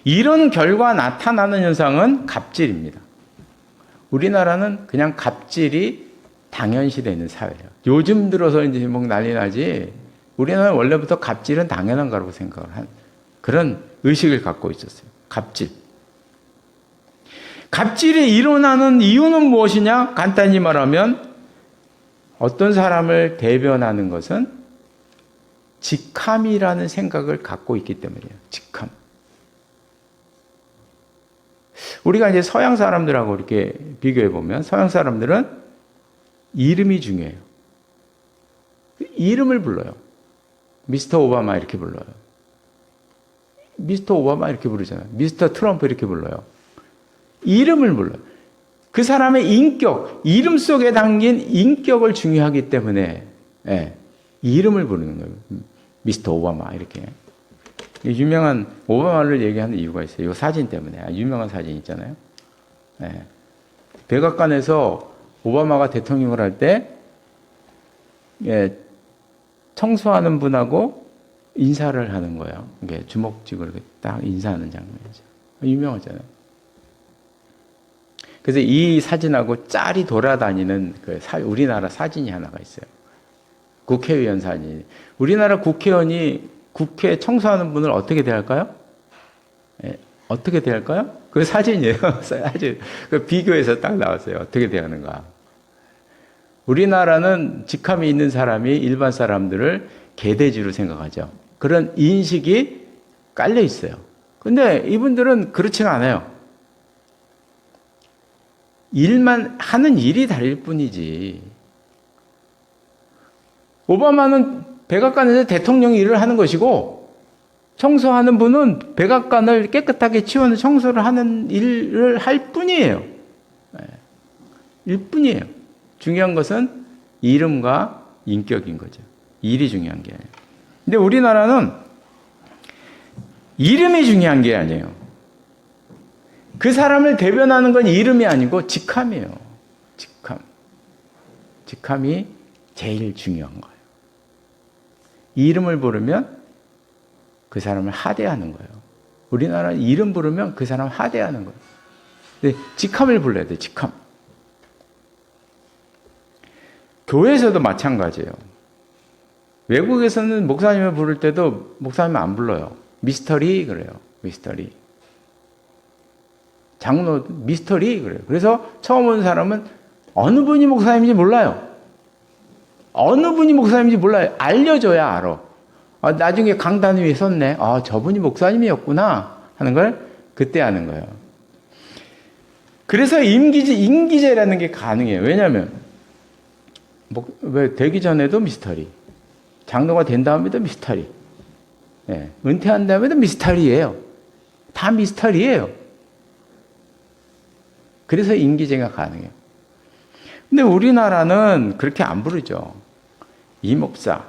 이런 결과 나타나는 현상은 갑질입니다. 우리나라는 그냥 갑질이 당연시되는 사회예요. 요즘 들어서 이제 뭐 난리 나지, 우리나라는 원래부터 갑질은 당연한 거라고 생각을 한 그런 의식을 갖고 있었어요. 갑질. 갑질이 일어나는 이유는 무엇이냐? 간단히 말하면 어떤 사람을 대변하는 것은 직함이라는 생각을 갖고 있기 때문이에요. 직함. 우리가 이제 서양 사람들하고 이렇게 비교해 보면 서양 사람들은 이름이 중요해요. 이름을 불러요. 미스터 오바마 이렇게 불러요. 미스터 오바마 이렇게 부르잖아요. 미스터 트럼프 이렇게 불러요. 이름을 불러요. 그 사람의 인격, 이름 속에 담긴 인격을 중요하기 때문에 이름을 부르는 거예요. 미스터 오바마 이렇게. 유명한 오바마를 얘기하는 이유가 있어요. 이 사진 때문에. 유명한 사진 있잖아요. 백악관에서 오바마가 대통령을 할 때 청소하는 분하고 인사를 하는 거예요. 이게 주먹쥐고 딱 인사하는 장면이죠. 유명하잖아요. 그래서 이 사진하고 짤이 돌아다니는 우리나라 사진이 하나가 있어요. 국회의원 사진. 우리나라 국회의원이 국회 청소하는 분을 어떻게 대할까요? 어떻게 대할까요? 그 사진이에요. 사진. 그 비교해서 딱 나왔어요. 어떻게 대하는가. 우리나라는 직함이 있는 사람이 일반 사람들을 개돼지로 생각하죠. 그런 인식이 깔려 있어요. 근데 이분들은 그렇지가 않아요. 일만 하는 일이 다를 뿐이지. 오바마는 백악관에서 대통령이 일을 하는 것이고 청소하는 분은 백악관을 깨끗하게 치워서 청소를 하는 일을 할 뿐이에요. 일뿐이에요. 중요한 것은 이름과 인격인 거죠. 일이 중요한 게 아니에요. 근데 우리나라는 이름이 중요한 게 아니에요. 그 사람을 대변하는 건 이름이 아니고 직함이에요. 직함. 직함이 제일 중요한 거예요. 이름을 부르면 그 사람을 하대하는 거예요. 우리나라는 이름 부르면 그 사람 하대하는 거예요. 근데 직함을 불러야 돼, 직함. 교회에서도 마찬가지예요. 외국에서는 목사님을 부를 때도 목사님 안 불러요. 미스터리 그래요. 미스터리. 장로 미스터리 그래요. 그래서 처음 온 사람은 어느 분이 목사님인지 몰라요. 어느 분이 목사님인지 몰라요. 알려줘야 알아. 나중에 강단 위에 섰네. 저분이 목사님이었구나 하는 걸 그때 아는 거예요. 그래서 임기제라는 게 가능해요. 왜냐하면 왜 되기 전에도 미스터리, 장로가 된 다음에도 미스터리, 은퇴한 다음에도 미스터리예요. 다 미스터리예요. 그래서 임기제가 가능해요. 근데 우리나라는 그렇게 안 부르죠. 이 목사,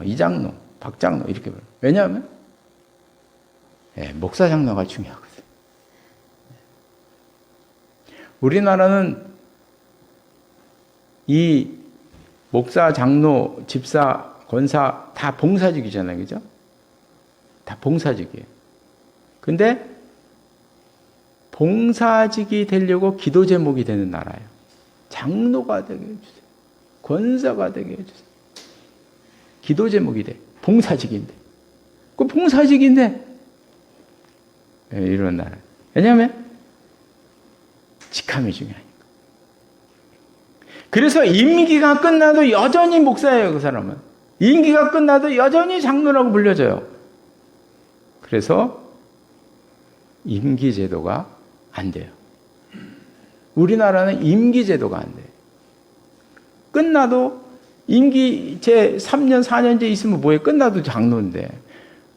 이 장로, 박 장로 이렇게 부르요. 왜냐하면 목사 장로가 중요하거든요. 우리나라는 이 목사, 장로, 집사, 권사 다 봉사직이잖아요. 그죠? 다 봉사직이에요. 근데 봉사직이 되려고 기도 제목이 되는 나라예요. 장로가 되게 해주세요. 권사가 되게 해주세요. 기도 제목이 돼. 봉사직인데. 그 봉사직인데 이런 나라. 왜냐하면 직함이 중요하니까. 그래서 임기가 끝나도 여전히 목사예요. 그 사람은. 임기가 끝나도 여전히 장로라고 불려져요. 그래서 임기제도가 안 돼요. 우리나라는 임기제도가 안 돼요. 끝나도 임기 제 3년, 4년제 있으면 뭐해? 끝나도 장로인데.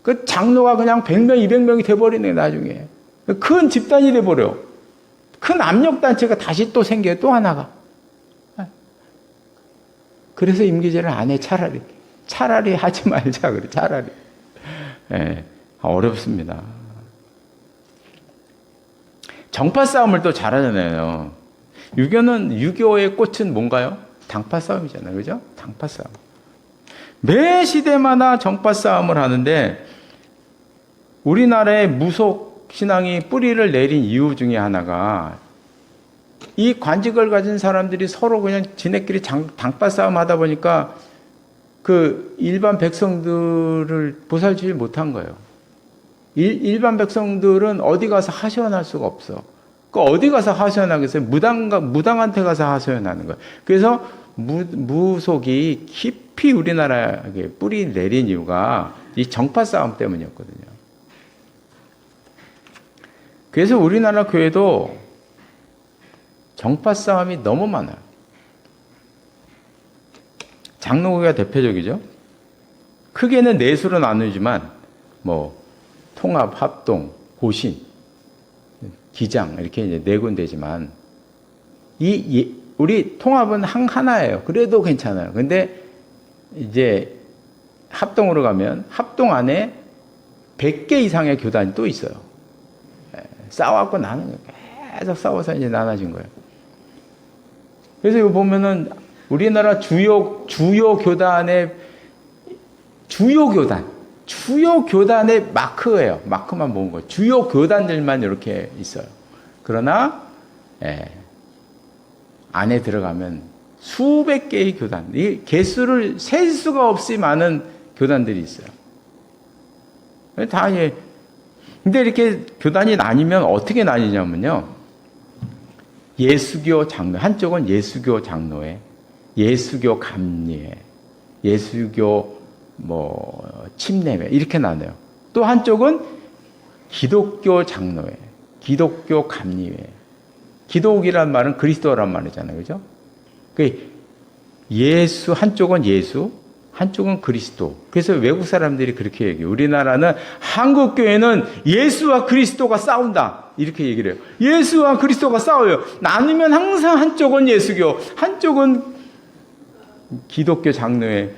그 장로가 그냥 100명, 200명이 돼버리네, 나중에. 큰 집단이 돼버려. 큰 압력단체가 다시 또 생겨요, 또 하나가. 그래서 임기제를 안 해, 차라리. 차라리 하지 말자, 그래, 차라리. 어렵습니다. 정파 싸움을 또 잘하잖아요. 유교의 꽃은 뭔가요? 당파 싸움이잖아요. 그죠? 당파 싸움. 매 시대마다 정파 싸움을 하는데 우리나라의 무속 신앙이 뿌리를 내린 이유 중에 하나가 이 관직을 가진 사람들이 서로 그냥 지네끼리 당파 싸움 하다 보니까 그 일반 백성들을 보살피지 못한 거예요. 일반 백성들은 어디 가서 하소연할 수가 없어. 그 어디 가서 하소연하겠어요? 무당한테 가서 하소연하는 거예요. 그래서 무속이 깊이 우리나라에 뿌리 내린 이유가 이 정파 싸움 때문이었거든요. 그래서 우리나라 교회도 정파 싸움이 너무 많아요. 장로교가 대표적이죠. 크게는 내수로 나누지만 뭐 통합, 합동, 고신, 기장 이렇게 이제 네 군데지만 우리 통합은 하나예요. 그래도 괜찮아요. 근데 이제 합동으로 가면 합동 안에 100개 이상의 교단이 또 있어요. 싸워갖고 계속 싸워서 이제 나눠진 거예요. 그래서 이거 보면은 우리나라 주요 교단의 주요 교단의 마크예요. 마크만 모은 거예요. 주요 교단들만 이렇게 있어요. 그러나 안에 들어가면 수백 개의 교단, 이 개수를 셀 수가 없이 많은 교단들이 있어요. 다 근데 이렇게 교단이 나뉘면 어떻게 나뉘냐면요. 예수교 장로, 한쪽은 예수교 장로회, 예수교 감리회, 예수교 침례회 이렇게 나눠요. 또 한쪽은 기독교 장로회, 기독교 감리회. 기독이란 말은 그리스도란 말이잖아요. 그죠? 예수, 한쪽은 예수, 한쪽은 그리스도. 그래서 외국 사람들이 그렇게 얘기해요. 우리나라는 한국교회는 예수와 그리스도가 싸운다. 이렇게 얘기를 해요. 예수와 그리스도가 싸워요. 나누면 항상 한쪽은 예수교, 한쪽은 기독교 장로회,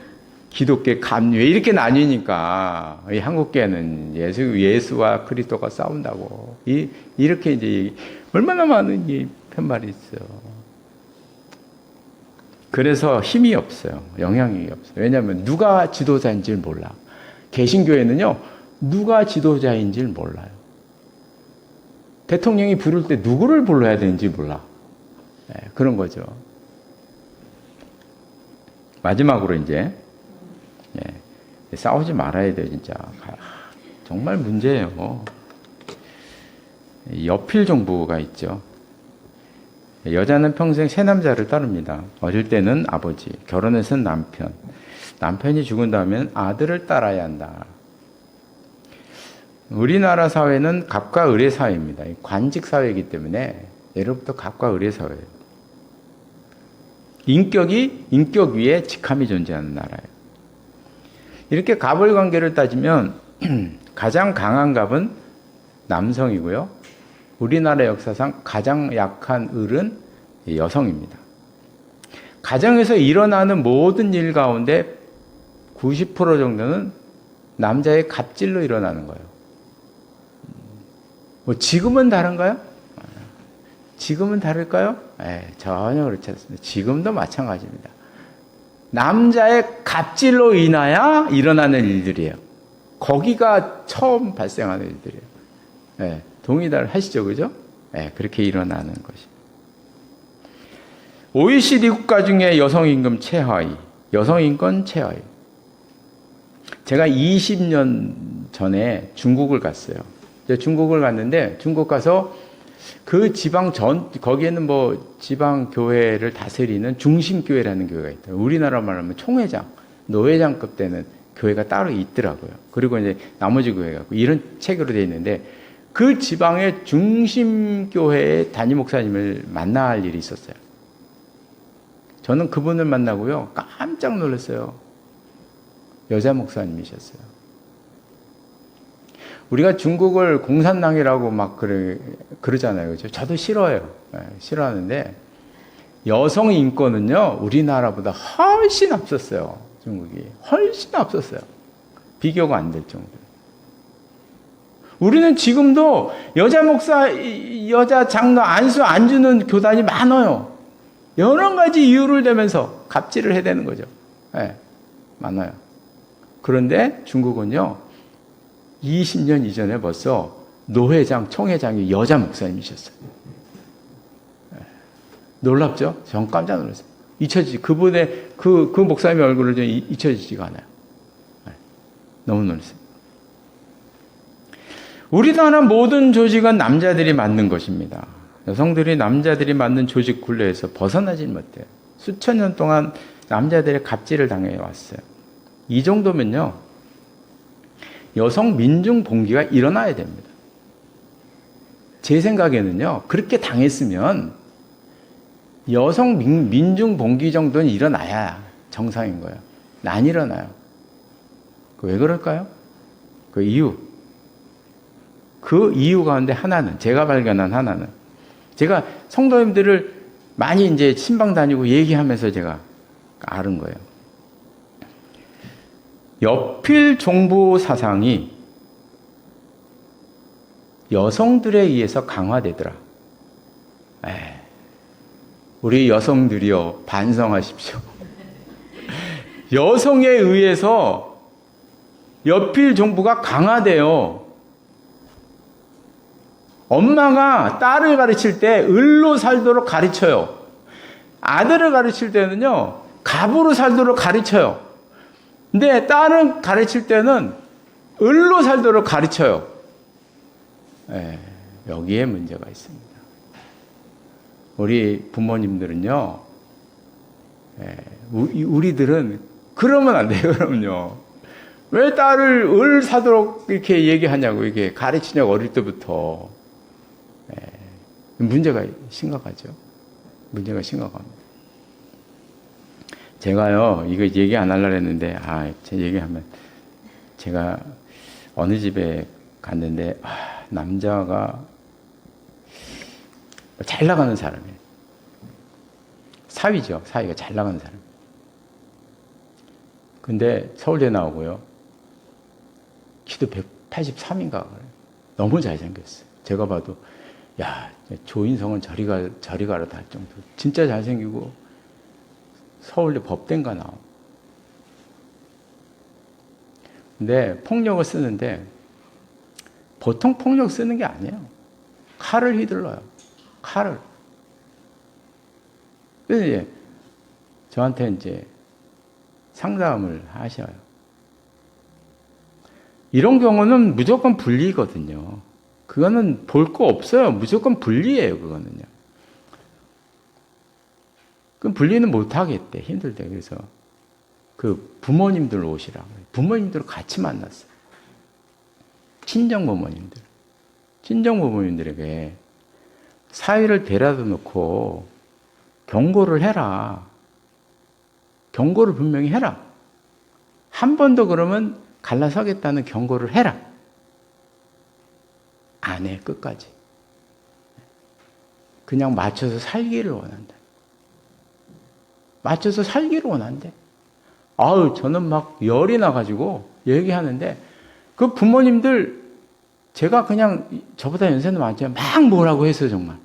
기독교 감리회 이렇게 나뉘니까 이 한국교회는 예수와 그리스도가 싸운다고. 이렇게 이제 얼마나 많은 이 편말이 있어요. 그래서 힘이 없어요. 영향이 없어요. 왜냐하면 누가 지도자인지 몰라. 개신교회는요. 누가 지도자인지 몰라요. 대통령이 부를 때 누구를 불러야 되는지 몰라. 그런 거죠. 마지막으로 이제 싸우지 말아야 돼요. 진짜. 정말 문제예요. 여필 정부가 있죠. 여자는 평생 세 남자를 따릅니다. 어릴 때는 아버지, 결혼해서는 남편. 남편이 죽은 다음엔 아들을 따라야 한다. 우리나라 사회는 갑과 을의 사회입니다. 관직 사회이기 때문에 예로부터 갑과 을의 사회예요. 인격 위에 직함이 존재하는 나라예요. 이렇게 갑을 관계를 따지면 가장 강한 갑은 남성이고요. 우리나라 역사상 가장 약한 을은 여성입니다. 가정에서 일어나는 모든 일 가운데 90% 정도는 남자의 갑질로 일어나는 거예요. 지금은 다른가요? 지금은 다를까요? 전혀 그렇지 않습니다. 지금도 마찬가지입니다. 남자의 갑질로 인하여 일어나는 일들이에요. 거기가 처음 발생하는 일들이에요. 동의들 하시죠, 그죠? 그렇게 일어나는 것이. OECD 국가 중에 여성임금 최하위, 여성인권 최하위. 제가 20년 전에 중국을 갔어요. 중국을 갔는데 중국 가서 그 거기에는 지방 교회를 다스리는 중심교회라는 교회가 있더라고요. 우리나라 말하면 총회장, 노회장급 되는 교회가 따로 있더라고요. 그리고 이제 나머지 교회가 있고 이런 체계로 되어 있는데 그 지방의 중심교회의 담임 목사님을 만날 일이 있었어요. 저는 그분을 만나고요. 깜짝 놀랐어요. 여자 목사님이셨어요. 우리가 중국을 공산당이라고 막 그러잖아요. 그렇죠? 저도 싫어해요. 싫어하는데 여성 인권은요. 우리나라보다 훨씬 앞섰어요. 중국이. 훨씬 앞섰어요. 비교가 안 될 정도. 우리는 지금도 여자 목사, 여자 장로 안수 안 주는 교단이 많아요. 여러 가지 이유를 대면서 갑질을 해야 되는 거죠. 많아요. 그런데 중국은요, 20년 이전에 벌써 노회장, 총회장이 여자 목사님이셨어요. 놀랍죠? 전 깜짝 놀랐어요. 그분의, 그 목사님의 얼굴을 좀 잊혀지지가 않아요. 너무 놀랐어요. 우리나라 모든 조직은 남자들이 만든 것입니다. 여성들이 남자들이 만든 조직 굴레에서 벗어나질 못해요. 수천 년 동안 남자들의 갑질을 당해 왔어요. 이 정도면요, 여성 민중 봉기가 일어나야 됩니다. 제 생각에는요, 그렇게 당했으면 여성 민중 봉기 정도는 일어나야 정상인 거예요. 안 일어나요. 왜 그럴까요? 그 이유 가운데 하나는, 제가 발견한 하나는, 제가 성도님들을 많이 이제 신방 다니고 얘기하면서 제가 아는 거예요. 여필 종부 사상이 여성들에 의해서 강화되더라. 우리 여성들이요, 반성하십시오. 여성에 의해서 여필 종부가 강화돼요. 엄마가 딸을 가르칠 때 을로 살도록 가르쳐요. 아들을 가르칠 때는요, 갑으로 살도록 가르쳐요. 근데 딸을 가르칠 때는 을로 살도록 가르쳐요. 여기에 문제가 있습니다. 우리 부모님들은요, 우리들은 그러면 안 돼요, 그럼요. 왜 딸을 을 사도록 이렇게 얘기하냐고, 이게 가르치냐고, 어릴 때부터. 문제가 심각하죠. 문제가 심각합니다. 제가요, 이거 얘기 안 하려고 했는데, 제 얘기하면, 제가 어느 집에 갔는데, 남자가 잘 나가는 사람이에요. 사위죠. 사위가 잘 나가는 사람. 근데 서울대 나오고요. 키도 183인가 그래요. 너무 잘생겼어요. 제가 봐도, 야, 조인성은 저리 가라 할 정도. 진짜 잘생기고, 서울대 법대인가 나오고. 근데 폭력을 쓰는데, 보통 폭력 쓰는 게 아니에요. 칼을 휘둘러요. 칼을. 그래서 이제 저한테 이제 상담을 하셔요. 이런 경우는 무조건 분리거든요. 그거는 볼 거 없어요. 무조건 분리예요, 그거는요. 그럼 분리는 못 하겠대. 힘들대. 그래서 그 부모님들 오시라고. 부모님들 같이 만났어요. 친정 부모님들에게 사위를 데려다 놓고 경고를 해라. 경고를 분명히 해라. 한 번 더 그러면 갈라서겠다는 경고를 해라. 안 해, 끝까지. 그냥 맞춰서 살기를 원한다. 맞춰서 살기를 원한대. 저는 막 열이 나가지고 얘기하는데, 그 부모님들, 제가 그냥 저보다 연세는 많지만 막 뭐라고 했어요, 정말.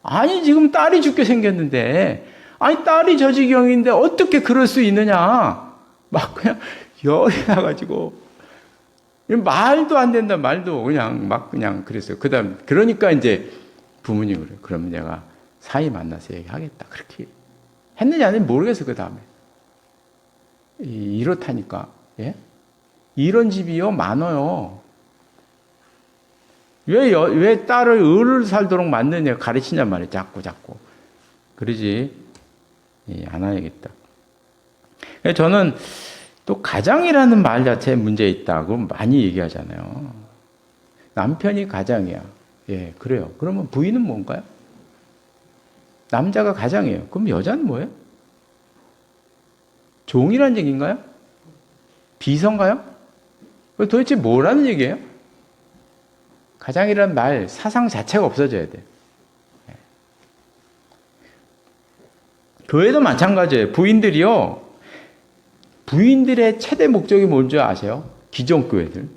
아니, 지금 딸이 죽게 생겼는데, 아니, 딸이 저 지경인데 어떻게 그럴 수 있느냐. 막 그냥 열이 나가지고, 말도 안 된다, 말도. 그냥 그랬어요. 그러니까 이제 부모님이 그래요. 그러면 내가 사위 만나서 얘기하겠다. 그렇게 했느냐, 안 했는지 모르겠어요, 그 다음에. 이렇다니까, 예? 이런 집이요, 많아요. 왜 딸을 을을 살도록 만드냐, 가르치냔 말이에요, 자꾸. 그러지, 안 해야겠다. 저는 또 가장이라는 말 자체에 문제 있다고 많이 얘기하잖아요. 남편이 가장이야. 예, 그래요. 그러면 부인은 뭔가요? 남자가 가장이에요. 그럼 여자는 뭐예요? 종이란 얘기인가요? 비서인가요? 도대체 뭐라는 얘기예요? 가장이라는 말, 사상 자체가 없어져야 돼요. 교회도 마찬가지예요. 부인들의 최대 목적이 뭔지 아세요? 기존 교회들.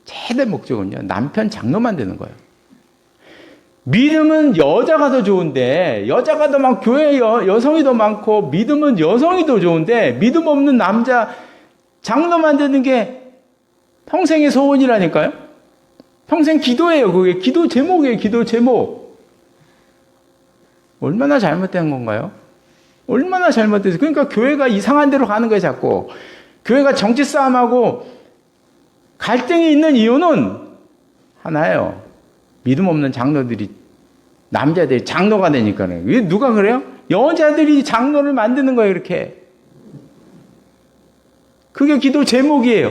최대 목적은요, 남편 장로만 되는 거예요. 믿음은 여자가 더 좋은데, 여자가 더 많고, 교회에 여성이 더 많고, 믿음은 여성이 더 좋은데, 믿음 없는 남자 장로만 되는 게 평생의 소원이라니까요? 평생 기도예요, 그게. 기도 제목이에요, 기도 제목. 얼마나 잘못된 건가요? 얼마나 잘못돼서. 그러니까 교회가 이상한 데로 가는 거예요, 자꾸. 교회가 정치 싸움하고 갈등이 있는 이유는 하나예요. 믿음 없는 장로들이 남자들이 장로가 되니까는. 왜 누가 그래요? 여자들이 장로를 만드는 거예요, 이렇게. 그게 기도 제목이에요.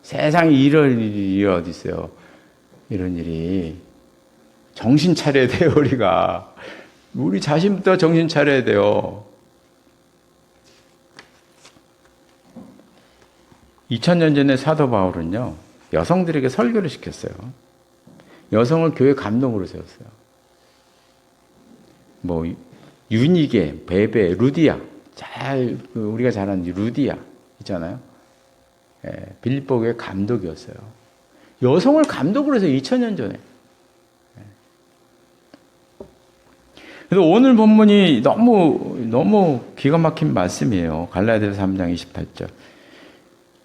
세상에 이런 일이 어디 있어요. 이런 일이. 정신 차려야 돼요, 우리가. 우리 자신부터 정신 차려야 돼요. 2000년 전에 사도 바울은요, 여성들에게 설교를 시켰어요. 여성을 교회 감독으로 세웠어요. 뭐 유니게, 베베, 루디아, 우리가 잘 아는 루디아 있잖아요. 예, 빌립보 교회 감독이었어요. 여성을 감독으로 해서 2000년 전에. 그래서 오늘 본문이 너무 기가 막힌 말씀이에요. 갈라디아서 3장 28절.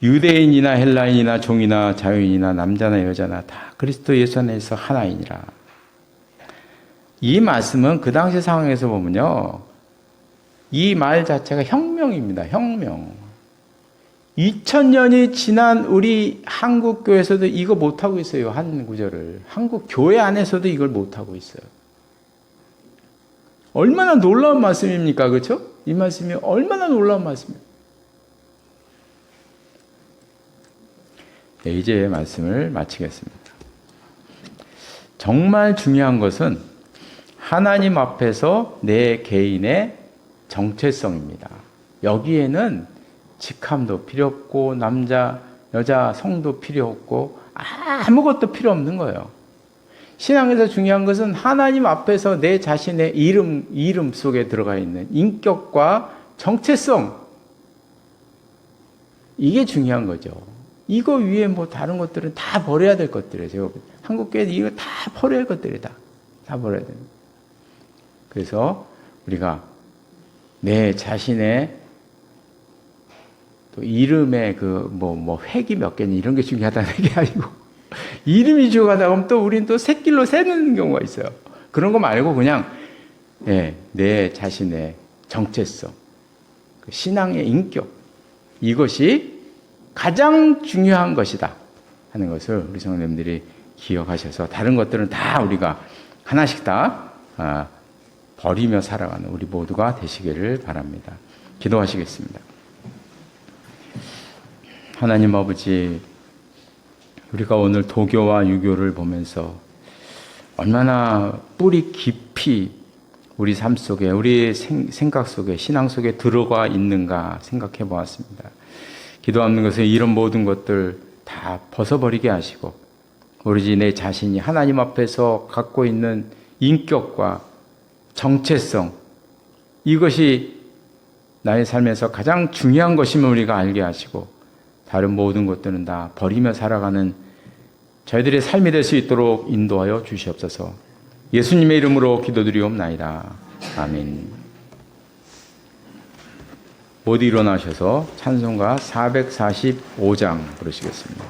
유대인이나 헬라인이나 종이나 자유인이나 남자나 여자나 다 그리스도 예수 안에서 하나이니라. 이 말씀은 그 당시 상황에서 보면요, 이 말 자체가 혁명입니다. 혁명. 2000년이 지난 우리 한국 교회에서도 이거 못하고 있어요. 한 구절을. 한국 교회 안에서도 이걸 못하고 있어요. 얼마나 놀라운 말씀입니까? 그렇죠? 이 말씀이 얼마나 놀라운 말씀이에요. 네, 이제 말씀을 마치겠습니다. 정말 중요한 것은 하나님 앞에서 내 개인의 정체성입니다. 여기에는 직함도 필요 없고 남자, 여자, 성도 필요 없고 아무것도 필요 없는 거예요. 신앙에서 중요한 것은 하나님 앞에서 내 자신의 이름 속에 들어가 있는 인격과 정체성. 이게 중요한 거죠. 이거 위에 뭐 다른 것들은 다 버려야 될 것들이에요. 한국교회는 이거 다 버려야 할 것들이다. 다 버려야 됩니다. 그래서 우리가 내 자신의 또 이름의 획이 몇 개니 이런 게 중요하다는 게 아니고 이름이 중요하다 하면 또 우리는 또 새길로 세는 경우가 있어요. 그런 거 말고 그냥 내 자신의 정체성, 신앙의 인격, 이것이 가장 중요한 것이다 하는 것을 우리 성도님들이 기억하셔서 다른 것들은 다 우리가 하나씩 다 버리며 살아가는 우리 모두가 되시기를 바랍니다. 기도하시겠습니다. 하나님 아버지, 우리가 오늘 도교와 유교를 보면서 얼마나 뿌리 깊이 우리 삶 속에, 우리 생각 속에, 신앙 속에 들어가 있는가 생각해 보았습니다. 기도하는 것은 이런 모든 것들 다 벗어버리게 하시고 오로지 내 자신이 하나님 앞에서 갖고 있는 인격과 정체성, 이것이 나의 삶에서 가장 중요한 것임을 우리가 알게 하시고 다른 모든 것들은 다 버리며 살아가는 저희들의 삶이 될 수 있도록 인도하여 주시옵소서. 예수님의 이름으로 기도드리옵나이다. 아멘. 모두 일어나셔서 찬송가 445장 부르시겠습니다.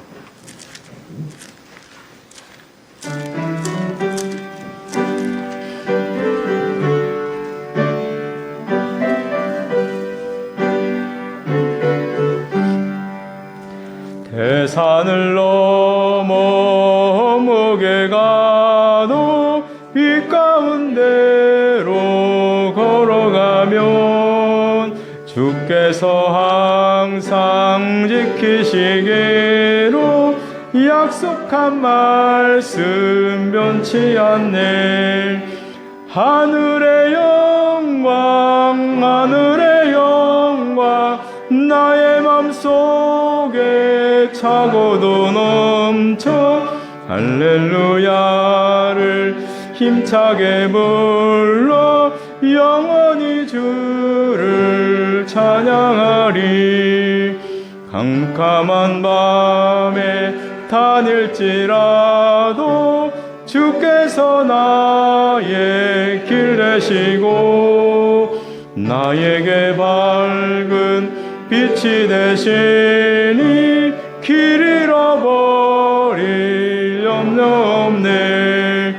대산을 넘어 목에 가도 빛 가운데로 걸어가면 주께서 항상 지키시기로 약속한 말씀 변치 않네. 하늘의 영광 하늘의 영광 나의 맘속에 차고도 넘쳐 할렐루야를 힘차게 불러 영원히 주를 찬양하리. 캄캄한 밤에 다닐지라도 주께서 나의 길 되시고 나에게 밝은 빛이 되시니 길 잃어버릴 염려 없네.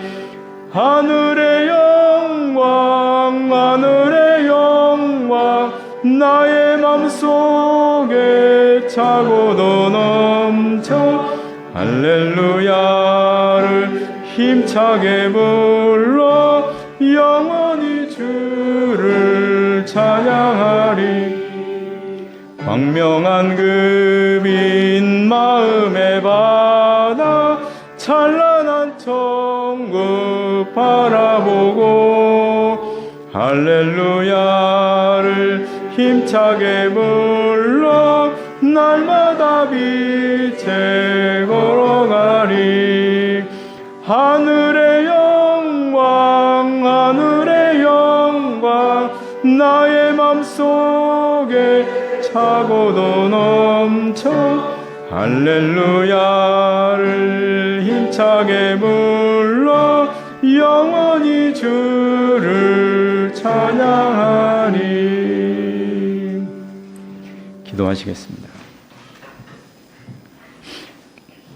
하늘의 영광 하늘의 영광 나의 맘속에 차고도 넘쳐 할렐루야를 힘차게 불러 영원히 주를 찬양하리. 광명한 금인 마음에 받아 찬란한 천국 바라보고 할렐루야를 힘차게 불러 날마다 빛에 걸어가리. 하늘의 영광 하늘의 영광 나의 맘속에 차고도 넘쳐 할렐루야를 힘차게 불러 영원히 주를 찬양하리. 기도하시겠습니다.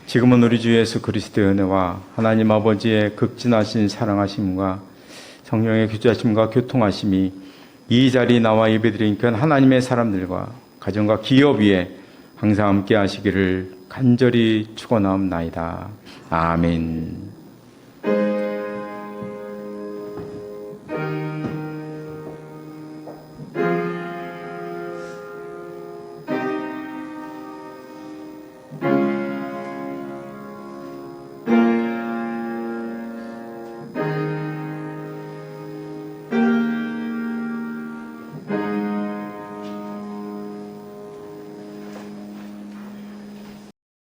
지금은 우리 주 예수 그리스도의 은혜와 하나님 아버지의 극진하신 사랑하심과 성령의 교제하심과 교통하심이 이 자리에 나와 예배드리니까 하나님의 사람들과 가정과 기업 위에 항상 함께 하시기를 간절히 축원하옵나이다. 아멘.